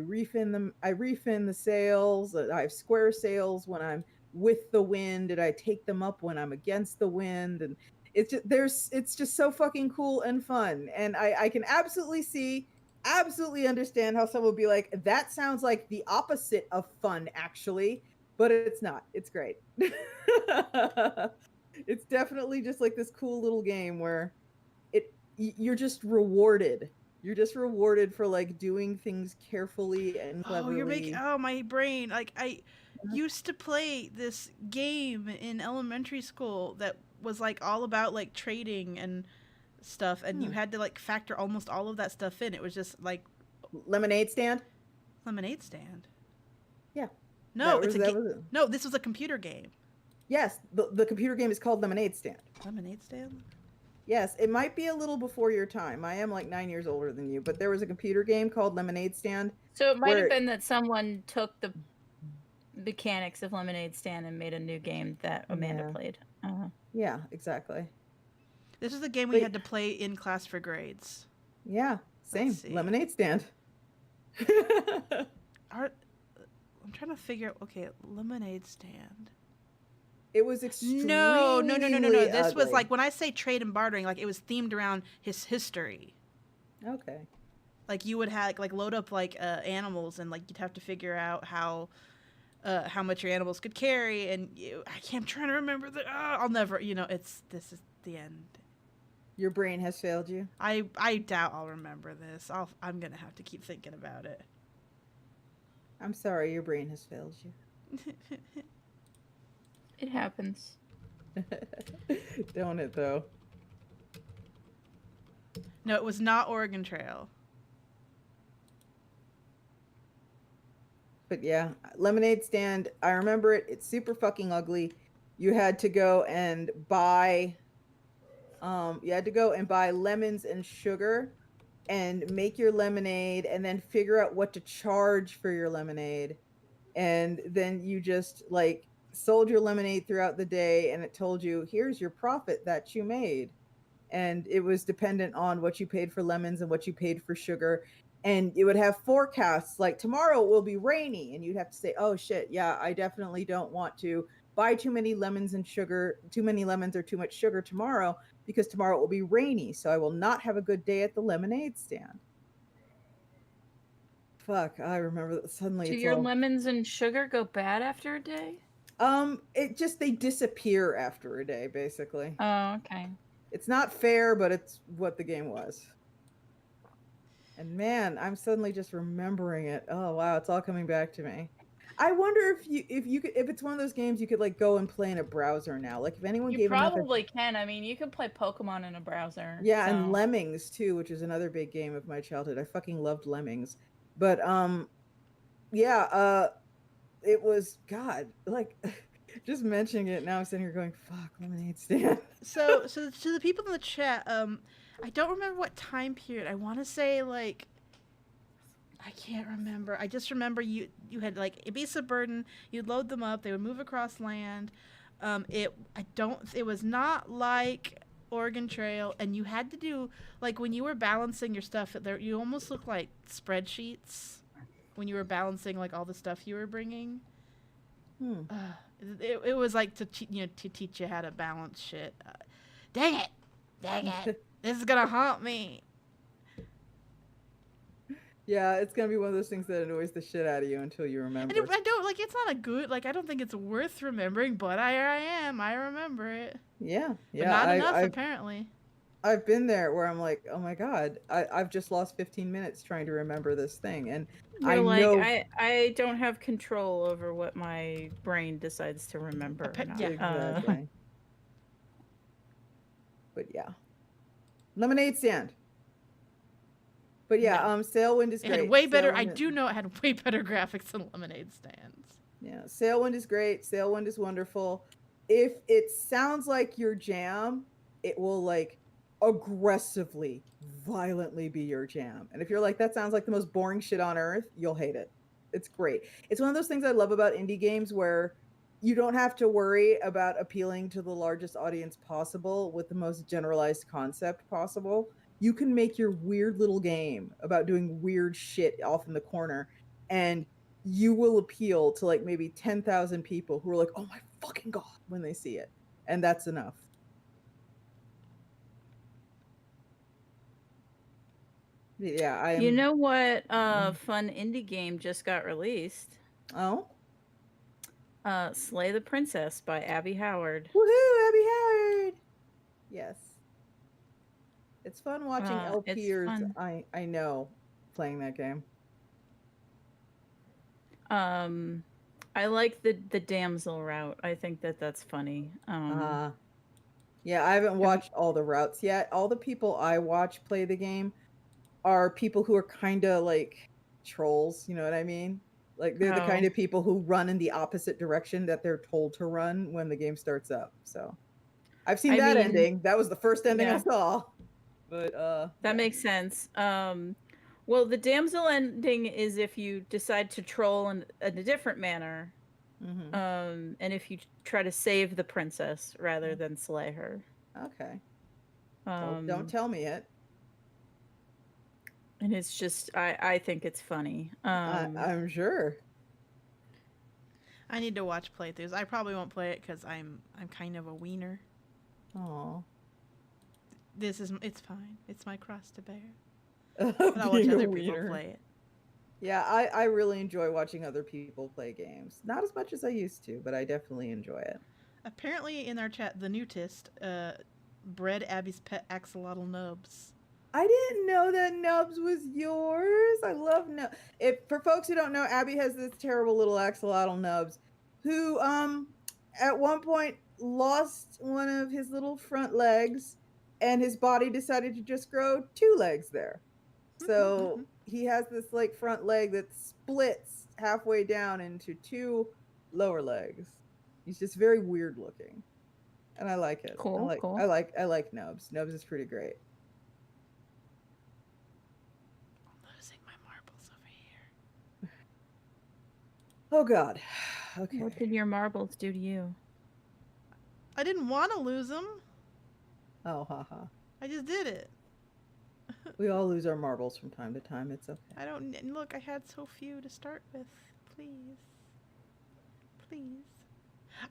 refin them. I refin the sails. I have square sails when I'm with the wind, and I take them up when I'm against the wind. And it's just so fucking cool and fun. And I can absolutely understand how someone would be like, that sounds like the opposite of fun, actually. But it's not. It's great. It's definitely just like this cool little game where you're just rewarded. You're just rewarded for like doing things carefully and Oh, you're making cleverly. my brain. Like I used to play this game in elementary school that was like all about like trading and stuff, and you Hmm. had to like factor almost all of that stuff in. It was just like Lemonade stand? lemonade stand. Yeah. No, That it's was a that game. was it. No, this was a computer game. Yes, the computer game is called Lemonade Stand. Lemonade stand? Yes, it might be a little before your time. I am like 9 years older than you, but there was a computer game called Lemonade Stand So it might have where been that someone took the mechanics of Lemonade Stand and made a new game that Amanda yeah, played. yeah, exactly. This is the game we But had to play in class for grades. yeah, Let's same. see. Lemonade Stand. Our, I'm trying to figure out. Okay, lemonade stand. It was No. extremely This was ugly. like, when I say trade and bartering, like it was themed around his history. Okay. Like you would have like load up like animals, and like you'd have to figure out how much your animals could carry, and I'm trying to remember the. I'll never. This is the end. Your brain has failed you. I doubt I'll remember this. I'm gonna have to keep thinking about it. I'm sorry, your brain has failed you. It happens. Don't it though? No, it was not Oregon Trail. But yeah, lemonade stand. I remember it. It's super fucking ugly. You had to go and buy. You had to go and buy lemons and sugar, and make your lemonade, and then figure out what to charge for your lemonade, and then you just like sold your lemonade throughout the day, and it told you here's your profit that you made, and it was dependent on what you paid for lemons and what you paid for sugar, and it would have forecasts like tomorrow it will be rainy, and you'd have to say, oh shit, yeah, I definitely don't want to buy too many lemons or too much sugar tomorrow, because tomorrow it will be rainy, so I will not have a good day at the lemonade stand. Fuck, I remember that suddenly Do it's your all lemons and sugar go bad after a day? it just they disappear after a day, basically. Oh, okay. It's not fair, but it's what the game was. And man, I'm suddenly just remembering it. Oh wow, it's all coming back to me. I wonder if it's one of those games you could like go and play in a browser now. Like if anyone You gave enough probably can. I mean, you can play Pokemon in a browser. Yeah, so. and Lemmings too, which is another big game of my childhood. I fucking loved Lemmings. But yeah, it was God, like just mentioning it now I'm sitting here going, fuck, lemonade stand. So to the people in the chat, I don't remember what time period. I want to say like, I can't remember. I just remember you had like a beast of burden. You'd load them up. They would move across land. It was not like Oregon Trail, and you had to do like when you were balancing your stuff. There, you almost looked like spreadsheets when you were balancing like all the stuff you were bringing. It was like to teach you how to balance shit. Dang it! This is gonna haunt me. Yeah, it's gonna be one of those things that annoys the shit out of you until you remember. And I don't like. It's not a good. Like I don't think it's worth remembering, but I am. I remember it. Yeah, But not enough apparently. I've been there where I'm like, oh my god, I've just lost 15 minutes trying to remember this thing, and You're I like, know I don't have control over what my brain decides to remember. Or not. Yeah. exactly. But yeah, lemonade stand. But yeah, No. Sailwind is It great. had way better. Sailwind I do know it had way better graphics than Lemonade Stands. Yeah, Sailwind is great. Sailwind is wonderful. If it sounds like your jam, it will like aggressively, violently be your jam. And if you're like, that sounds like the most boring shit on earth, you'll hate it. It's great. It's one of those things I love about indie games where you don't have to worry about appealing to the largest audience possible with the most generalized concept possible. You can make your weird little game about doing weird shit off in the corner, and you will appeal to like maybe 10,000 people who are like, oh my fucking God, when they see it. And that's enough. Yeah, You know what fun indie game just got released? Oh? Slay the Princess by Abby Howard. Woohoo, Abby Howard! Yes. It's fun watching LPers I know playing that game. I like the damsel route. I think that's funny. Yeah, I haven't watched all the routes yet. All the people I watch play the game are people who are kind of like trolls, you know what I mean? Like they're the kind of people who run in the opposite direction that they're told to run when the game starts up. So I've seen that ending. That was the first ending I saw. But that makes sense. Well, the damsel ending is if you decide to troll in a different manner. And if you try to save the princess rather than slay her. Okay. Don't tell me it. And it's just, I think it's funny. I'm sure. I need to watch playthroughs. I probably won't play it because I'm kind of a wiener. Aw. It's fine. It's my cross to bear. But I'll watch Being a other people wiener. play it. Yeah, I really enjoy watching other people play games. Not as much as I used to, but I definitely enjoy it. Apparently, in our chat, the newtist bred Abby's pet axolotl Nubs. I didn't know that Nubs was yours. I love Nubs. If for folks who don't know, Abby has this terrible little axolotl Nubs, who at one point lost one of his little front legs, and his body decided to just grow two legs there. So he has this like front leg that splits halfway down into two lower legs. He's just very weird looking, and I like it. Cool, cool. I like Nubs. Nubs is pretty great. I'm losing my marbles over here. Oh God. Okay. What did your marbles do to you? I didn't want to lose them. Oh, haha. I just did it. We all lose our marbles from time to time. It's okay. I don't look. I had so few to start with. Please, please.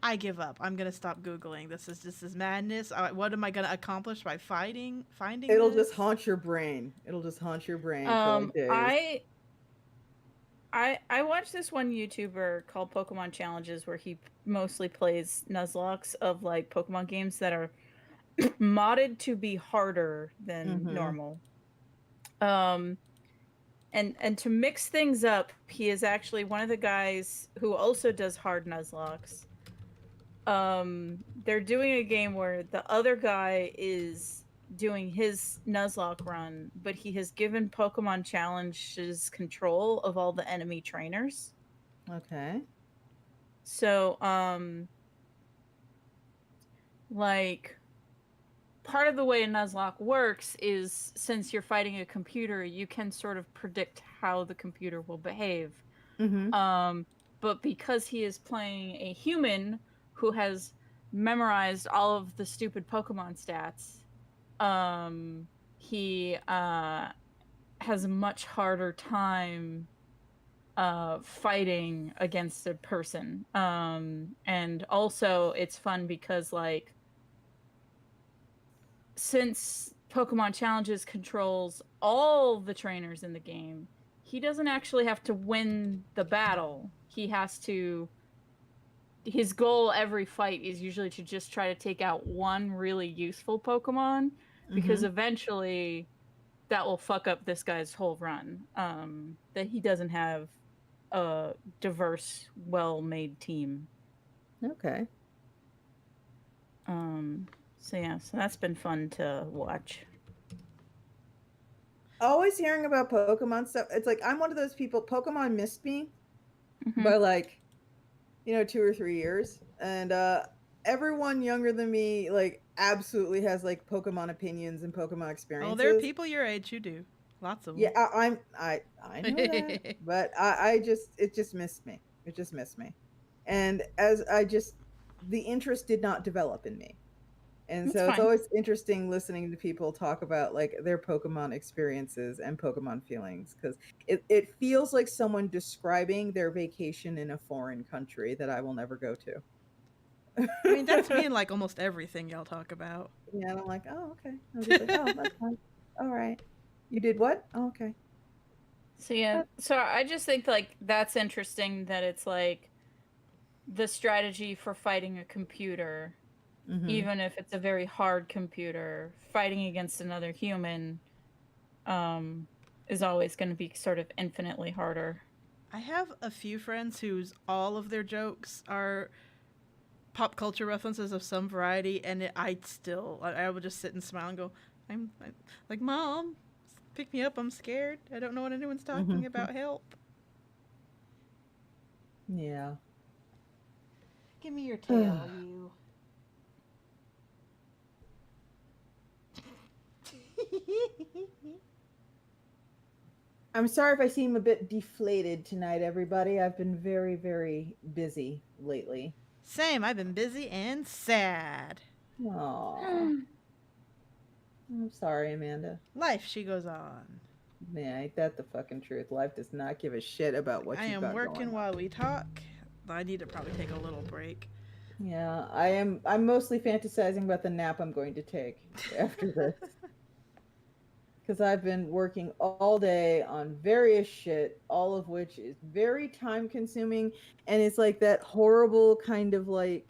I give up. I'm gonna stop googling. This is madness. What am I gonna accomplish by finding? It'll this? just haunt your brain. It'll just haunt your brain for like days. I watched this one YouTuber called Pokemon Challenges where he mostly plays Nuzlocke of like Pokemon games that are modded to be harder than normal. And to mix things up, he is actually one of the guys who also does hard Nuzlocke. They're doing a game where the other guy is doing his Nuzlocke run, but he has given Pokemon Challenges control of all the enemy trainers. Okay. So, like, part of the way a Nuzlocke works is since you're fighting a computer, you can sort of predict how the computer will behave. But because he is playing a human who has memorized all of the stupid Pokemon stats, he has a much harder time fighting against a person. And also it's fun because like since Pokemon Challenges controls all the trainers in the game, he doesn't actually have to win the battle. His goal every fight is usually to just try to take out one really useful Pokemon, because eventually that will fuck up this guy's whole run. That he doesn't have a diverse, well-made team. Okay. So that's been fun to watch. Always hearing about Pokemon stuff. It's like I'm one of those people. Pokemon missed me by like, 2 or 3 years, and everyone younger than me like absolutely has like Pokemon opinions and Pokemon experiences. Oh, there are people your age who do. Lots of them. Yeah, I know that, but it just missed me. It just missed me, and the interest did not develop in me. And That's so it's fine. always interesting listening to people talk about like their Pokemon experiences and Pokemon feelings, because it feels like someone describing their vacation in a foreign country that I will never go to. I mean, that's me in like almost everything y'all talk about. Yeah, and I'm like, oh, okay. I'm just like, oh, that's fine. All right. You did what? Oh, okay. So I just think like that's interesting that it's like the strategy for fighting a computer, even if it's a very hard computer, fighting against another human is always going to be sort of infinitely harder. I have a few friends whose all of their jokes are pop culture references of some variety, and I would just sit and smile and go, I'm like, Mom, pick me up, I'm scared. I don't know what anyone's talking about. Help. Yeah. Give me your tail, you. I'm sorry if I seem a bit deflated tonight, everybody. I've been very, very busy lately. Same. I've been busy and sad. Aww. I'm sorry, Amanda. Life, she goes on. Yeah, ain't that the fucking truth? Life does not give a shit about what I you got am working going while on. we talk. I need to probably take a little break. Yeah, I'm mostly fantasizing about the nap I'm going to take after this. Because I've been working all day on various shit, all of which is very time consuming. And it's like that horrible kind of like,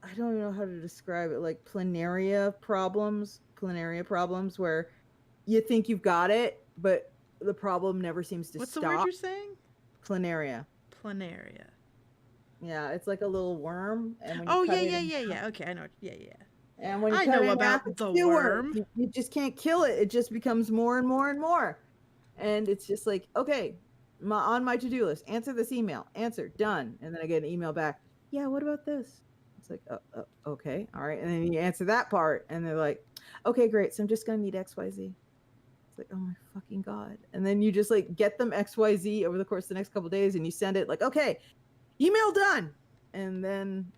I don't even know how to describe it, like planaria problems where you think you've got it, but the problem never seems to What's the word stop. you're saying? Planaria. Planaria. Yeah, it's like a little worm. And when you Oh, cut yeah, it in half, Okay, I know. Yeah. and when you I cut know it in half, about it's the still worm. worm. You just can't kill it. It just becomes more and more and more. And it's just like, okay, on my to-do list, answer this email. Answer, done. And then I get an email back. Yeah, what about this? It's like, okay, all right. And then you answer that part, and they're like, okay, great. So I'm just gonna need XYZ. It's like, oh my fucking God. And then you just like get them XYZ over the course of the next couple of days, and you send it like, okay, email done. And then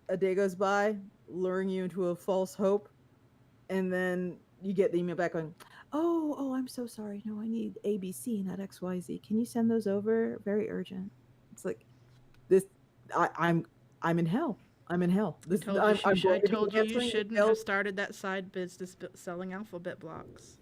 a day goes by, luring you into a false hope. And then you get the email back going, oh, I'm so sorry. No, I need ABC, not XYZ. Can you send those over? Very urgent. It's like this. I'm in hell. I'm in hell. I told you, I told you answering shouldn't emails. have started that side business selling alphabet blocks.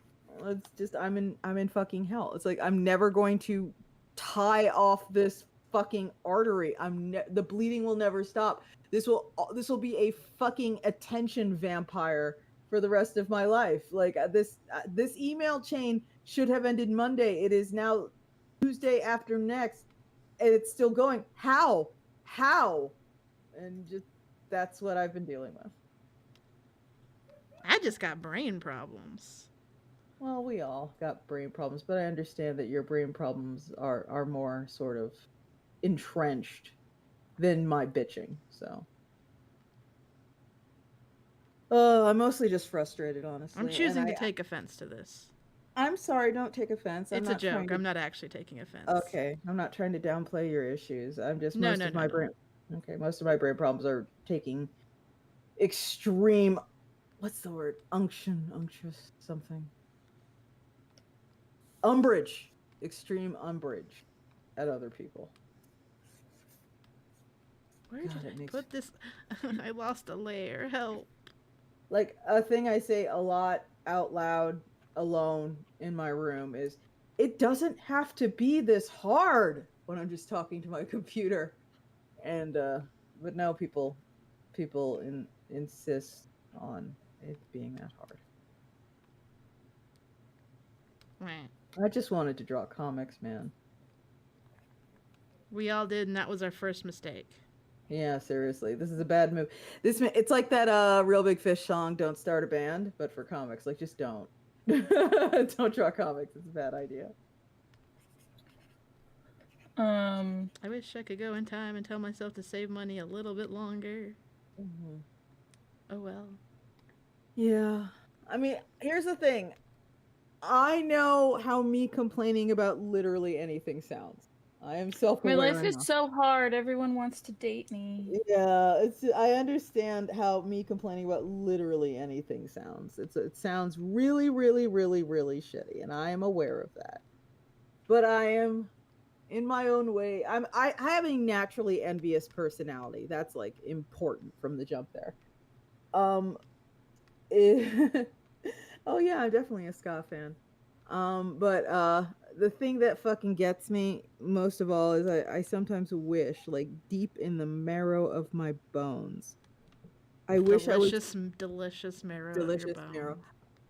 It's just I'm in fucking hell. It's like I'm never going to tie off this fucking artery. The bleeding will never stop. This will be a fucking attention vampire for the rest of my life. Like this email chain should have ended Monday. It is now Tuesday after next, and it's still going. How? And just that's what I've been dealing with. I just got brain problems. Well, we all got brain problems, but I understand that your brain problems are more sort of entrenched than my bitching. So, I'm mostly just frustrated, honestly. I'm choosing to take offense to this. I'm sorry, don't take offense. It's a joke. I'm not actually taking offense. Okay, I'm not trying to downplay your issues. I'm just No. most of my brain problems are taking extreme. What's the word? Unctuous, something. Extreme umbrage at other people. Where did I put this? I lost a layer. Help. Like a thing I say a lot out loud alone in my room is, it doesn't have to be this hard when I'm just talking to my computer. And but no, people insist on it being that hard. Right. I just wanted to draw comics, man. We all did, and that was our first mistake. Yeah, seriously. This is a bad move. It's like that Real Big Fish song, Don't Start a Band, but for comics. Like, just don't. Don't draw comics. It's a bad idea. I wish I could go in time and tell myself to save money a little bit longer. Mm-hmm. Oh well. Yeah. I mean, here's the thing. I know how me complaining about literally anything sounds. I am self-aware. My life is so hard. Everyone wants to date me. Yeah, I understand how me complaining about literally anything sounds. It sounds really, really, really, really shitty, and I am aware of that. But I am, in my own way, I have a naturally envious personality. That's like important from the jump there. Oh yeah, I'm definitely a ska fan. But the thing that fucking gets me most of all is I sometimes wish, like deep in the marrow of my bones, delicious marrow. Delicious marrow.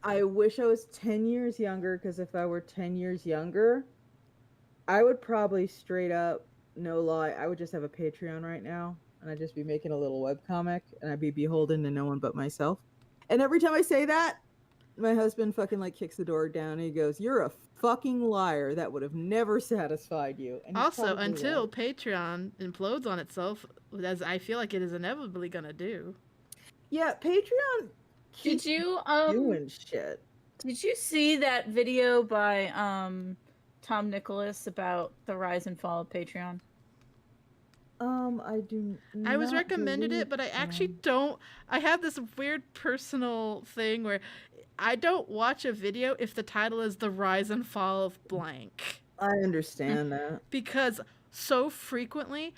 I wish I was 10 years younger, because if I were 10 years younger, I would probably straight up, no lie, I would just have a Patreon right now, and I'd just be making a little webcomic, and I'd be beholden to no one but myself. And every time I say that, my husband fucking like kicks the door down, and he goes, "You're a fucking liar. That would have never satisfied you." And also, until Patreon implodes on itself, as I feel like it is inevitably gonna do. Yeah, Patreon keeps doing shit. Did you see that video by Tom Nicholas about the rise and fall of Patreon? I do. I was recommended it, but I actually don't. I have this weird personal thing where I don't watch a video if the title is The Rise and Fall of Blank. I understand that. Because so frequently.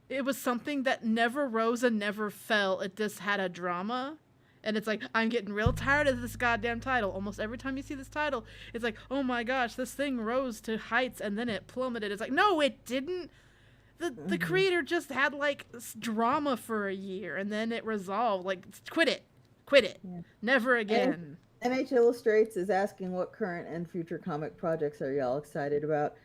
It was something that never rose and never fell. It just had a drama. And it's like, I'm getting real tired of this goddamn title. Almost every time you see this title, it's like, oh my gosh, this thing rose to heights and then it plummeted. It's like, no, it didn't. The Mhm. creator just had like drama for a year and then it resolved. Like, quit it. Quit it. Yeah. Never again. NH Illustrates is asking what current and future comic projects are y'all excited about?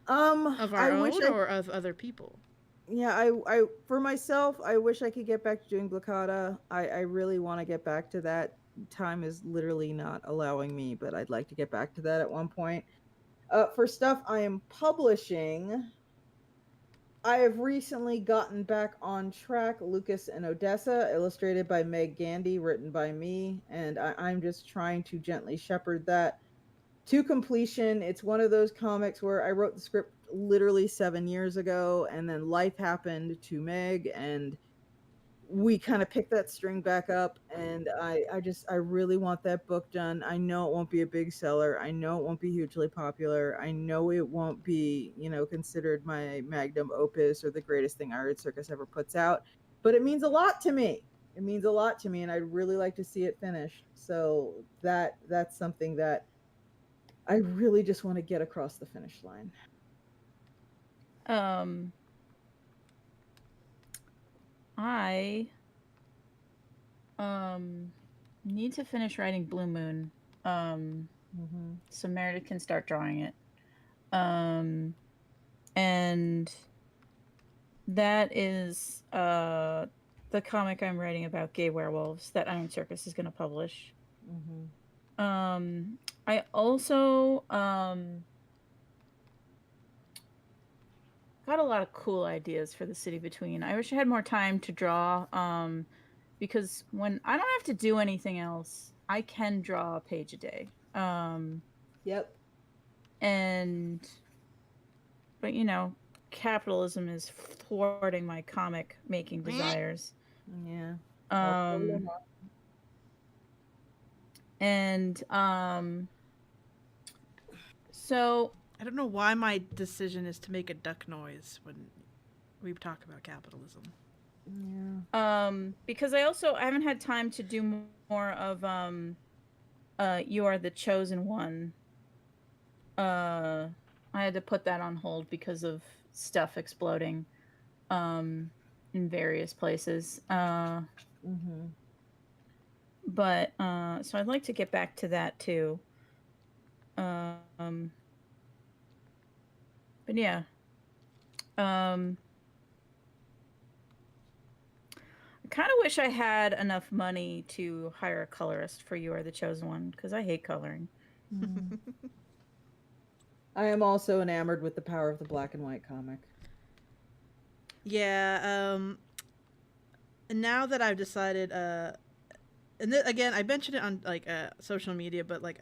Of our I wish own I or of other people? yeah, I for myself, I wish I could get back to doing Blocada. I really want to get back to that. Time is literally not allowing me, but I'd like to get back to that at one point. For stuff I am publishing, I have recently gotten back on track. Lucas and Odessa, illustrated by Meg Gandy, written by me, and I'm just trying to gently shepherd that to completion. It's one of those comics where I wrote the script literally 7 years ago, and then life happened to Meg, and we kind of picked that string back up. And I really want that book done. I know it won't be a big seller. I know it won't be hugely popular. I know it won't be, considered my magnum opus or the greatest thing Iron Circus ever puts out. But it means a lot to me. It means a lot to me, and I'd really like to see it finished. So that's something that I really just want to get across the finish line. Um, I need to finish writing Blue Moon. So Meredith can start drawing it. And that is the comic I'm writing about gay werewolves that Iron Circus is going to publish. I also got a lot of cool ideas for the City Between. I wish I had more time to draw, because when I don't have to do anything else, I can draw a page a day. Yep. But capitalism is thwarting my comic making desires. Yeah. And so I don't know why my decision is to make a duck noise when we talk about capitalism. Yeah. Because I haven't had time to do more of You Are the Chosen One. I had to put that on hold because of stuff exploding in various places. But so I'd like to get back to that too. But yeah. I kind of wish I had enough money to hire a colorist for You Are the Chosen One, because I hate coloring. I am also enamored with the power of the black and white comic. Yeah, now that I've decided, and again, I mentioned it on like social media, but like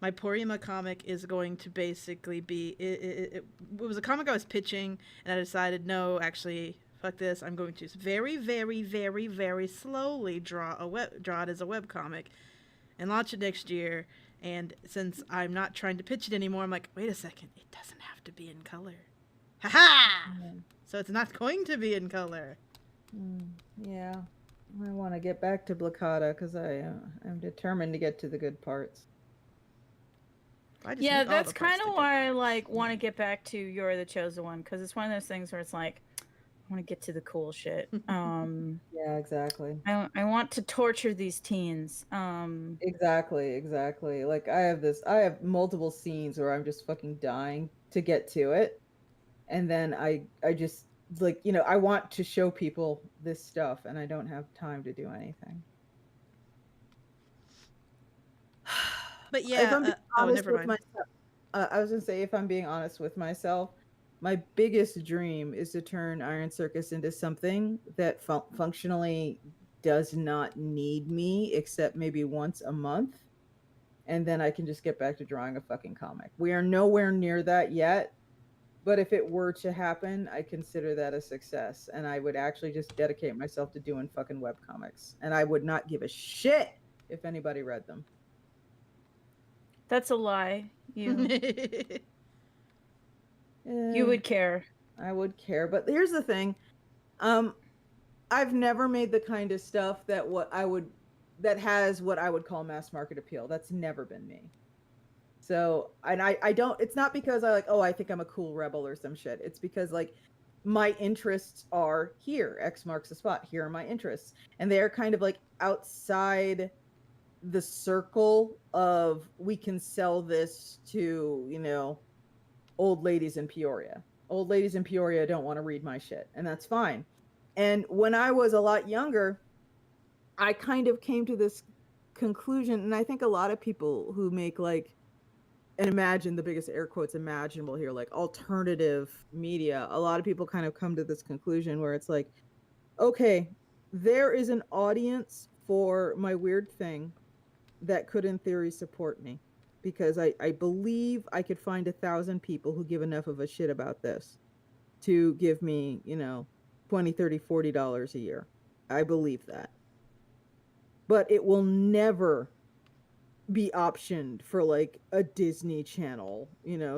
my Porima comic is going to basically be it was a comic I was pitching, and I decided no, actually, fuck this. I'm going to very, very, very, very slowly draw it as a web comic, and launch it next year. And since I'm not trying to pitch it anymore, I'm like, wait a second, it doesn't have to be in color. Ha ha! So it's not going to be in color. Yeah. I want to get back to Blocada because I'm determined to get to the good parts. Yeah, that's kind of why I want to get back to You're the Chosen One, because it's one of those things where it's like, I want to get to the cool shit. Yeah, exactly. I want to torture these teens. Exactly. Like I have multiple scenes where I'm just fucking dying to get to it. And then I just like, I want to show people this stuff and I don't have time to do anything. But yeah, if I'm being honest never mind. Myself, I was gonna say, if I'm being honest with myself, my biggest dream is to turn Iron Circus into something that functionally does not need me except maybe once a month, and then I can just get back to drawing a fucking comic. We are nowhere near that yet, but if it were to happen, I consider that a success, and I would actually just dedicate myself to doing fucking webcomics, and I would not give a shit if anybody read them. That's a lie. You You would care. I would care, but here's the thing. I've never made the kind of stuff that that has what I would call mass market appeal. That's never been me. So, and I don't, it's not because I like, oh, I think I'm a cool rebel or some shit. It's because like my interests are here. X marks the spot. Here are my interests. And they're kind of like outside the circle of we can sell this to, old ladies in Peoria. Old ladies in Peoria don't want to read my shit, and that's fine. And when I was a lot younger, I kind of came to this conclusion, and I think a lot of people who make like, and imagine the biggest air quotes imaginable here, like alternative media, a lot of people kind of come to this conclusion where it's like, okay, there is an audience for my weird thing that could in theory support me, because I believe I could find 1,000 people who give enough of a shit about this to give me, $20, $30, $40 a year. I believe that. But it will never be optioned for like a Disney Channel,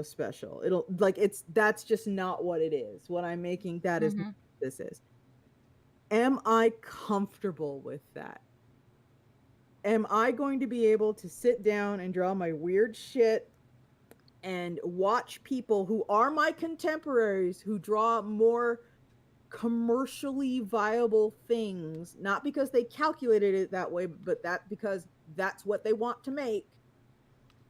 special. It'll like that's just not what it is. What I'm making, that is not what this is. Am I comfortable with that? Am I going to be able to sit down and draw my weird shit and watch people who are my contemporaries who draw more commercially viable things, not because they calculated it that way, but because that's what they want to make?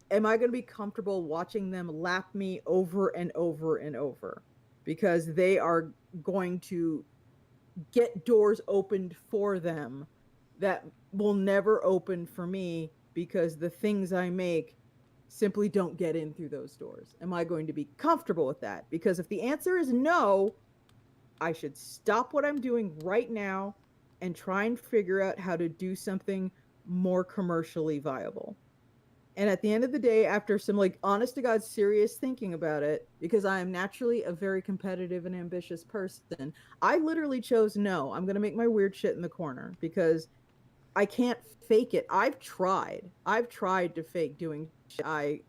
Am I going to be comfortable watching them lap me over and over and over because they are going to get doors opened for them that will never open for me because the things I make simply don't get in through those doors? Am I going to be comfortable with that? Because if the answer is no, I should stop what I'm doing right now and try and figure out how to do something more commercially viable. And at the end of the day, after some like honest to God serious thinking about it, because I am naturally a very competitive and ambitious person, I literally chose no. I'm going to make my weird shit in the corner because I can't fake it. I've tried to fake doing shit I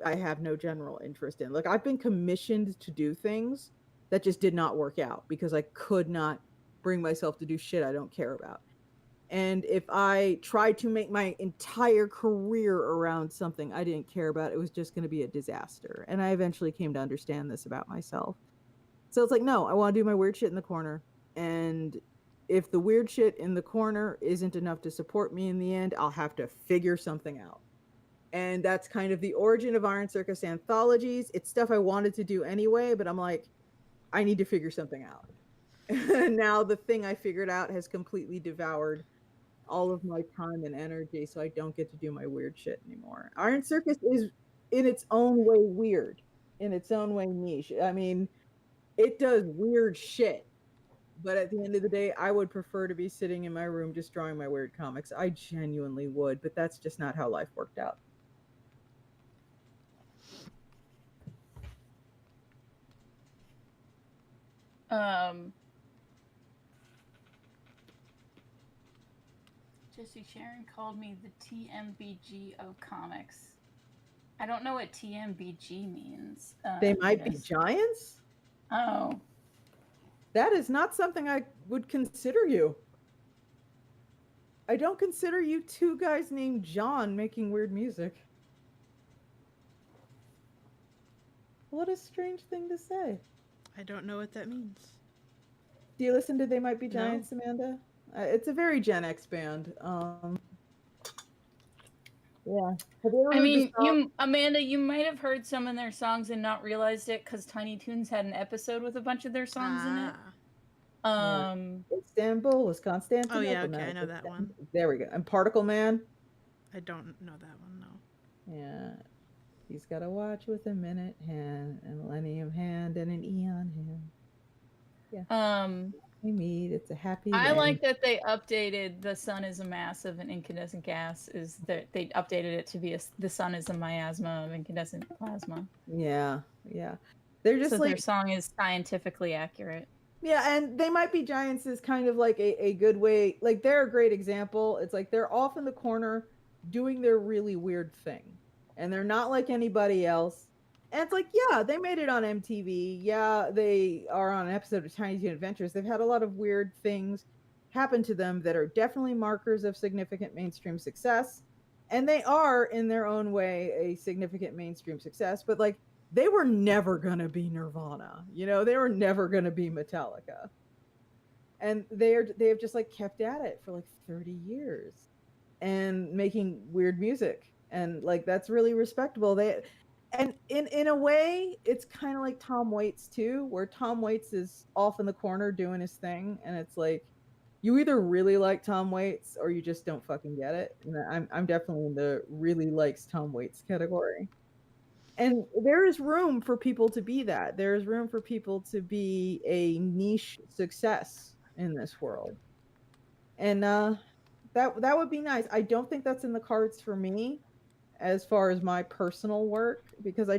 have no general interest in. Like I've been commissioned to do things that just did not work out because I could not bring myself to do shit I don't care about. And if I tried to make my entire career around something I didn't care about, it was just going to be a disaster. And I eventually came to understand this about myself. So it's like, no, I want to do my weird shit in the corner. And if the weird shit in the corner isn't enough to support me in the end, I'll have to figure something out. And that's kind of the origin of Iron Circus anthologies. It's stuff I wanted to do anyway, but I'm like, I need to figure something out. Now the thing I figured out has completely devoured all of my time and energy, so I don't get to do my weird shit anymore. Iron Circus is in its own way weird, in its own way niche. I mean, it does weird shit, but at the end of the day, I would prefer to be sitting in my room just drawing my weird comics. I genuinely would, but that's just not how life worked out. Jesse Sharon called me the TMBG of comics. I don't know what TMBG means. They might be giants? Oh. That is not something I would consider you. I don't consider you two guys named John making weird music. What a strange thing to say. I don't know what that means. Do you listen to They Might Be Giants, no. Amanda? It's a very Gen X band. Yeah. I mean, Amanda, you might have heard some of their songs and not realized it because Tiny Toons had an episode with a bunch of their songs in it. Istanbul was Constantinople. Oh yeah, okay, I know that one. There we go. And Particle Man. I don't know that one, no. Yeah. He's got a watch with a minute hand, a millennium hand, and an eon hand. Yeah. We meet. It's a happy. I like that they updated the sun is a mass of an incandescent gas. Is that they updated it to be the sun is a miasma of incandescent plasma. Yeah, yeah. They're just so like their song is scientifically accurate. Yeah, and They Might Be Giants is kind of like a good way. Like they're a great example. It's like they're off in the corner doing their really weird thing, and they're not like anybody else. And it's like, yeah, they made it on MTV. Yeah, they are on an episode of Tiny Toon Adventures. They've had a lot of weird things happen to them that are definitely markers of significant mainstream success. And they are, in their own way, a significant mainstream success. But like, they were never going to be Nirvana. You know, they were never going to be Metallica. And they've just like kept at it for like 30 years and making weird music. And like, that's really respectable. And in a way, it's kind of like Tom Waits too, where Tom Waits is off in the corner doing his thing, and it's like you either really like Tom Waits or you just don't fucking get it. And I'm definitely in the really likes Tom Waits category. And there is room for people to be that. There is room for people to be a niche success in this world. And that would be nice. I don't think that's in the cards for me as far as my personal work, because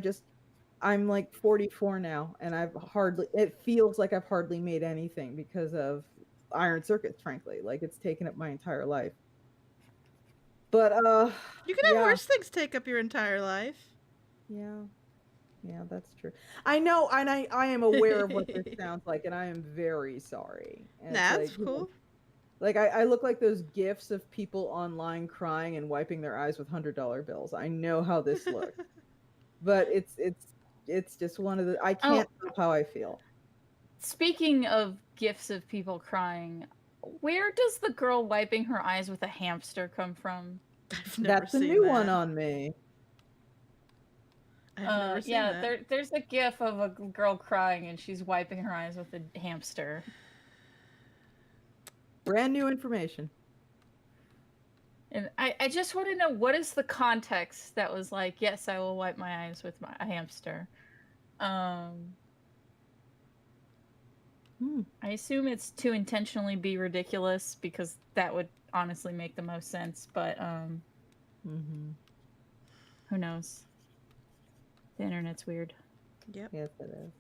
I'm like 44 now, and it feels like I've hardly made anything because of Iron Circus, frankly. Like, it's taken up my entire life. But You can have yeah, worse things take up your entire life. yeah, yeah, that's true. I know, and I am aware of what this sounds like, and I am very sorry. And it's That's like, cool. like I look like those gifs of people online crying and wiping their eyes with $100 bills. I know how this looks, but it's just one of the, I Oh, can't help how I feel. speaking of gifs of people crying, where does the girl wiping her eyes with a hamster come from? I've never That's a seen new one that. on me. I've never seen Yeah, that. there's a gif of a girl crying and she's wiping her eyes with a hamster. Brand new information. And I just want to know, what is the context that was like, yes, I will wipe my eyes with a hamster. I assume it's to intentionally be ridiculous, because that would honestly make the most sense, but who knows? The internet's weird. Yep. Yes, it is.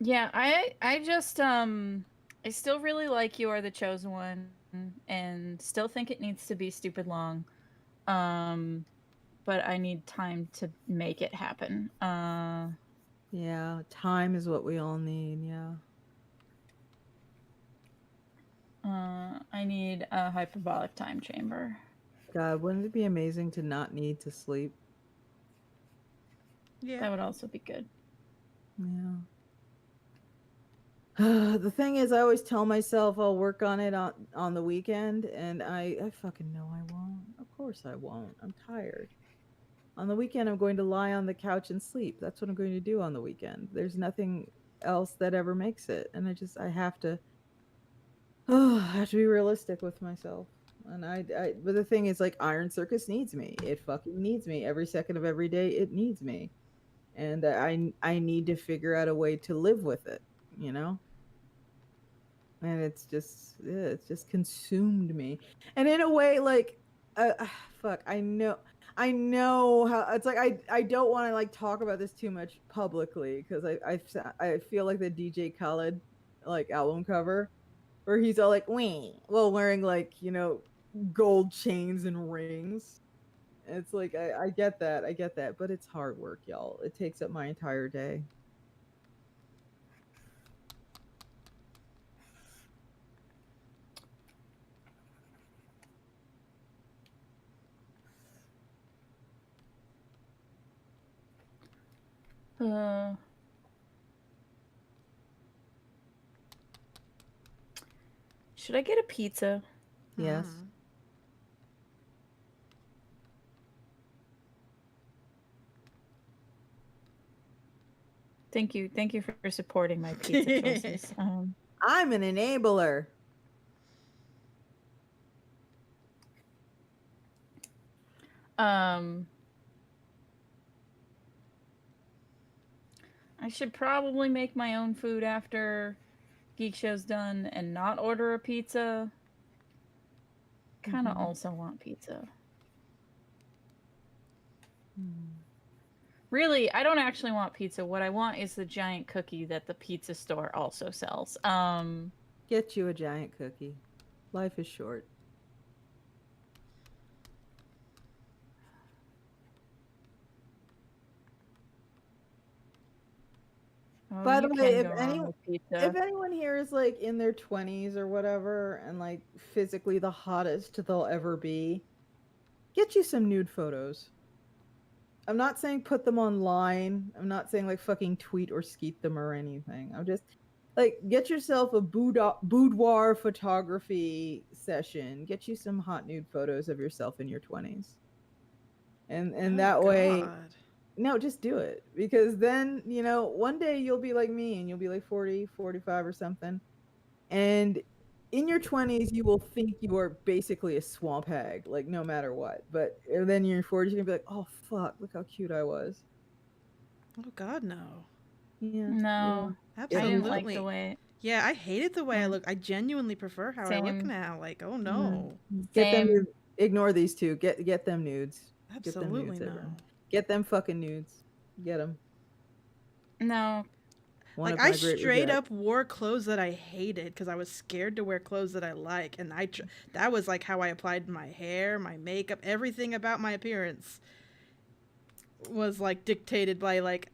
Yeah, I just I still really like You Are the Chosen One, and still think it needs to be stupid long. But I need time to make it happen. Yeah, time is what we all need. Yeah. I need a hyperbolic time chamber. God, wouldn't it be amazing to not need to sleep? Yeah. That would also be good. Yeah. The thing is, I always tell myself I'll work on it on the weekend, and I fucking know I won't. Of course I won't. I'm tired. On the weekend, I'm going to lie on the couch and sleep. That's what I'm going to do on the weekend. There's nothing else that ever makes it, and I have to. Oh, I have to be realistic with myself. And but the thing is, like, Iron Circus needs me. It fucking needs me every second of every day. It needs me, and I need to figure out a way to live with it. You know. And it's just consumed me. And in a way, like, fuck, I know how it's like. I don't want to like talk about this too much publicly, because I feel like the DJ Khaled like album cover where he's all like wee, well, wearing like, gold chains and rings. It's like, I get that, but it's hard work, y'all. It takes up my entire day. Should I get a pizza? Yes. Thank you for supporting my pizza choices. I'm an enabler. I should probably make my own food after Geek Show's done and not order a pizza. Kind of also want pizza. Really, I don't actually want pizza. What I want is the giant cookie that the pizza store also sells. Get you a giant cookie. Life is short. Oh, By the you way, can go wrong with if pizza. anyone here is like in their 20s or whatever and like physically the hottest they'll ever be, get you some nude photos. I'm not saying put them online. I'm not saying like fucking tweet or skeet them or anything. I'm just like get yourself a boudoir photography session. Get you some hot nude photos of yourself in your 20s. And Oh, that way, God. no, just do it because then, you know, one day you'll be like me and you'll be like 40, 45 or something. And in your 20s, you will think you are basically a swamp hag, like no matter what. But then in your 40s, you're gonna be like, oh fuck, look how cute I was. Oh, God, no. Yeah. No, I didn't like the Absolutely. way. Yeah, I hated the way I Yeah. look. I genuinely prefer how I look Same. now. Like, oh, no. Get them. Same. Ignore these two. Get them nudes. Get them Absolutely nudes, no. everyone. Get them fucking nudes. Get them. No. One Like, of I my great straight regrets. up wore clothes that I hated because I was scared to wear clothes that I like. And that was like how I applied my hair, my makeup, everything about my appearance was like dictated by like,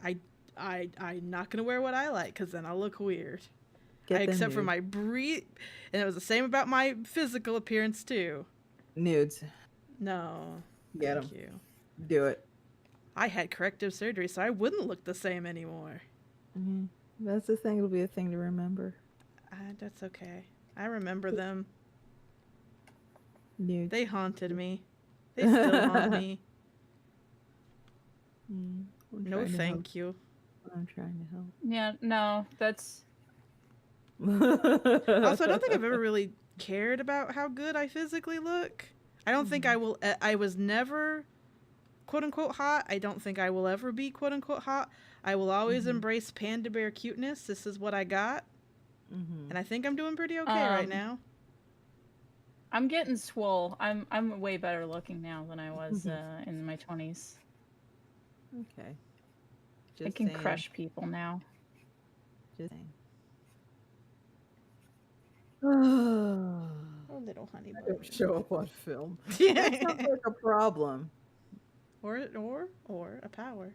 I'm not going to wear what I like because then I'll look weird. Get them Except for nudes. my breathe. And it was the same about my physical appearance too. Nudes. No. Get Thank them. you. Do it. I had corrective surgery, so I wouldn't look the same anymore. Mm-hmm. That's the thing. It'll be a thing to remember. That's okay. I remember them. Nudes. They haunted me. They still haunt me. No, thank you. I'm trying to help. Yeah, no, that's Also, I don't think I've ever really cared about how good I physically look. I don't think I will. I was never quote unquote hot. I don't think I will ever be quote unquote hot. I will always embrace panda bear cuteness. This is what I got. And I think I'm doing pretty okay right now. I'm getting swole. I'm way better looking now than I was in my 20s. Okay. I can crush people now. Just saying. Oh, little honey I bun. don't show up on film. That sounds like a problem. Or a power.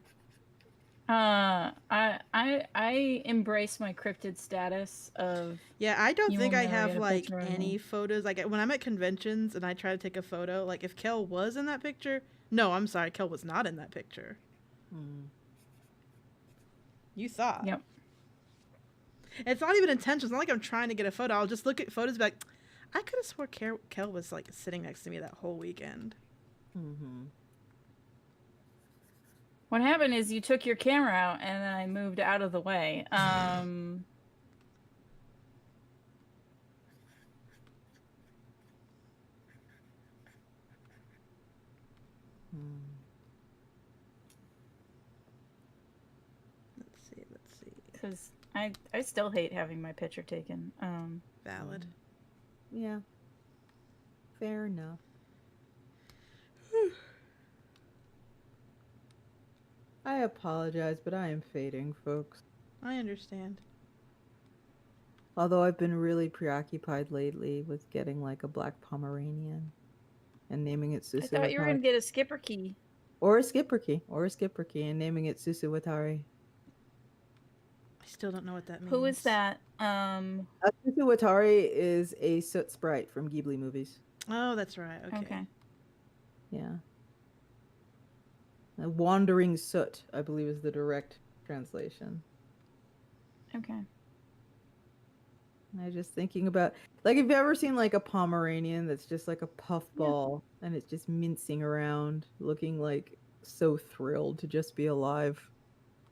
I embrace my cryptid status of. Yeah, I don't you think will I never have get a like picture of any me. photos. Like when I'm at conventions and I try to take a photo, like if Kel was in that picture, no, I'm sorry, Kel was not in that picture. You thought. Yep. It's not even intentional. It's not like I'm trying to get a photo. I'll just look at photos and be like, I could have swore Kel was like sitting next to me that whole weekend. What happened is you took your camera out and then I moved out of the way. Let's see. Because I still hate having my picture taken. Valid. Yeah. Fair enough. I apologize, but I am fading, folks. I understand. Although I've been really preoccupied lately with getting like a black Pomeranian and naming it I thought you were Susuwatari. gonna get a skipper key. Or a skipper key. And naming it Susuwatari. I still don't know what that means. Who is that? Susuwatari is a soot sprite from Ghibli movies. Oh, that's right. Okay. Yeah. A wandering soot, I believe, is the direct translation. Okay. I was just thinking about, like, have you ever seen like a Pomeranian that's just like a puffball and it's just mincing around, looking like so thrilled to just be alive?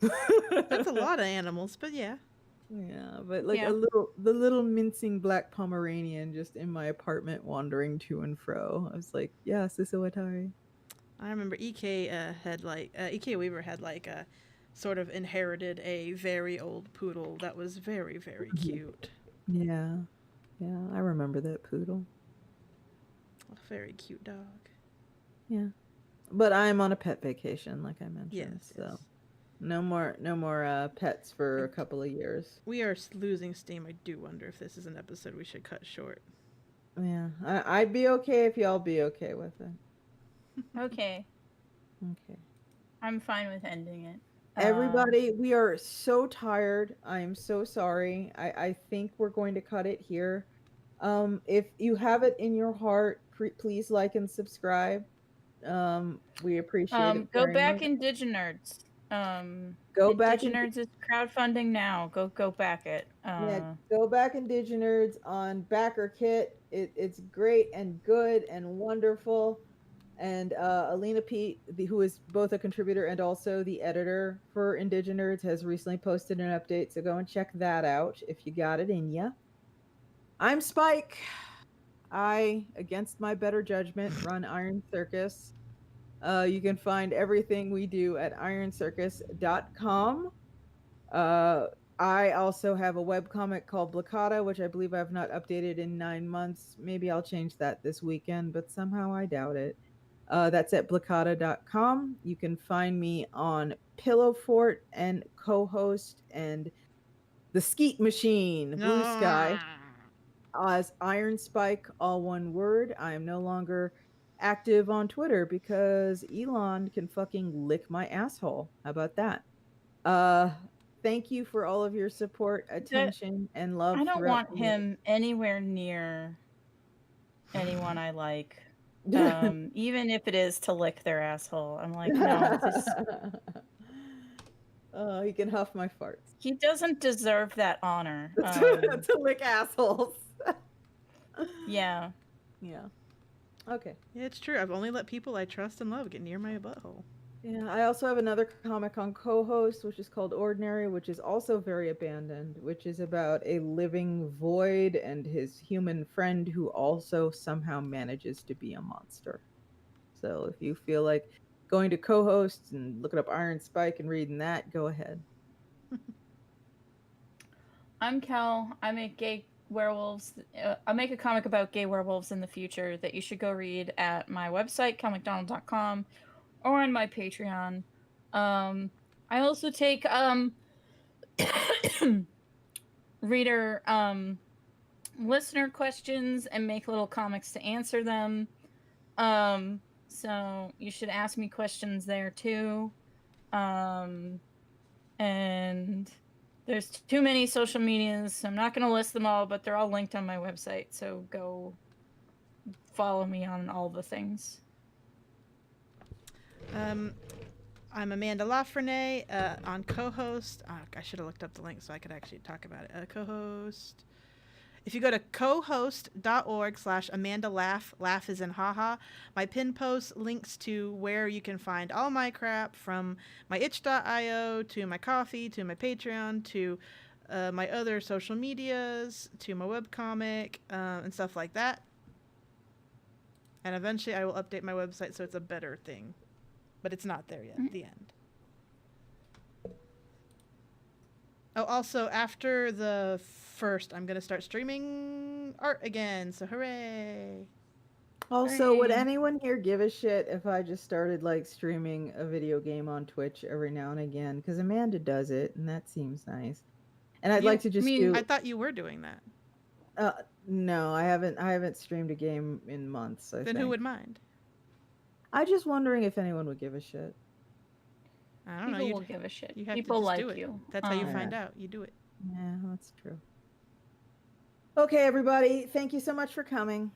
That's a lot of animals, but yeah. Yeah, but like Yeah. the little mincing black Pomeranian just in my apartment wandering to and fro. I was like, yeah, Susuwatari. I remember EK had like EK Weaver had like a sort of inherited a very old poodle that was very, very cute. Yeah. Yeah, I remember that poodle. A very cute dog. Yeah. But I'm on a pet vacation, like I mentioned. Yes. So No more pets for a couple of years. We are losing steam. I do wonder if this is an episode we should cut short. Yeah, I'd be okay if y'all be okay with it. Okay. Okay. I'm fine with ending it. Everybody, we are so tired. I am so sorry. I think we're going to cut it here. If you have it in your heart, please like and subscribe. We appreciate it Go very back much. Indigenerds. Go back and Indigenerds is crowdfunding now. Go back it. yeah, go back Indigenerds on Backer Kit. It's great and good and wonderful. And Alina Pete, who is both a contributor and also the editor for Indigenerds, has recently posted an update. So go and check that out if you got it in ya. I'm Spike. I, against my better judgment, run Iron Circus. You can find everything we do at ironcircus.com. I also have a webcomic called Blacata, which I believe I've not updated in 9 months. Maybe I'll change that this weekend, but somehow I doubt it. That's at blacata.com. You can find me on Pillow Fort and co-host and the Skeet Machine, Blue Sky, as Iron Spike, all one word. I am no longer active on Twitter because Elon can fucking lick my asshole. How about that? Thank you for all of your support, attention, and love I don't throughout want him anywhere near anyone I like. the Even if it is to lick their asshole. I'm like, no, this he can huff my farts. he doesn't deserve that honor. To lick assholes. Yeah. Yeah. Okay. Yeah, it's true. I've only let people I trust and love get near my butthole. Yeah, I also have another comic on co-host, which is called Ordinary, which is also very abandoned, which is about a living void and his human friend who also somehow manages to be a monster. So if you feel like going to co-host and looking up Iron Spike and reading that, go ahead. I'm Kel. I make gay werewolves. I'll make a comic about gay werewolves in the future that you should go read at my website, kelmcdonald.com, or on my Patreon. I also take reader listener questions and make little comics to answer them. So you should ask me questions there too. And there's too many social medias, so I'm not going to list them all, but they're all linked on my website. So go follow me on all the things. I'm Amanda Lafrene on co-host. I should have looked up the link so I could actually talk about it. Co-host. If you go to cohost.org/Amanda Laugh, laugh is in haha, my pin post links to where you can find all my crap, from my itch.io to my coffee to my Patreon to my other social medias to my webcomic and stuff like that. And eventually I will update my website so it's a better thing. But it's not there yet, the end. Oh, also, after the 1st, I'm going to start streaming art again, so hooray! Also, would Hooray. anyone here give a shit if I just started like streaming a video game on Twitch every now and again? Because Amanda does it, and that seems nice. And I'd like to just do. I thought you were doing that. No, I haven't streamed a game in months. Then who would mind? I'm just wondering if anyone would give a shit. I don't know. People will give a shit. You have People to just like do it. you. That's how you find out. You do it. Yeah, that's true. Okay, everybody. Thank you so much for coming.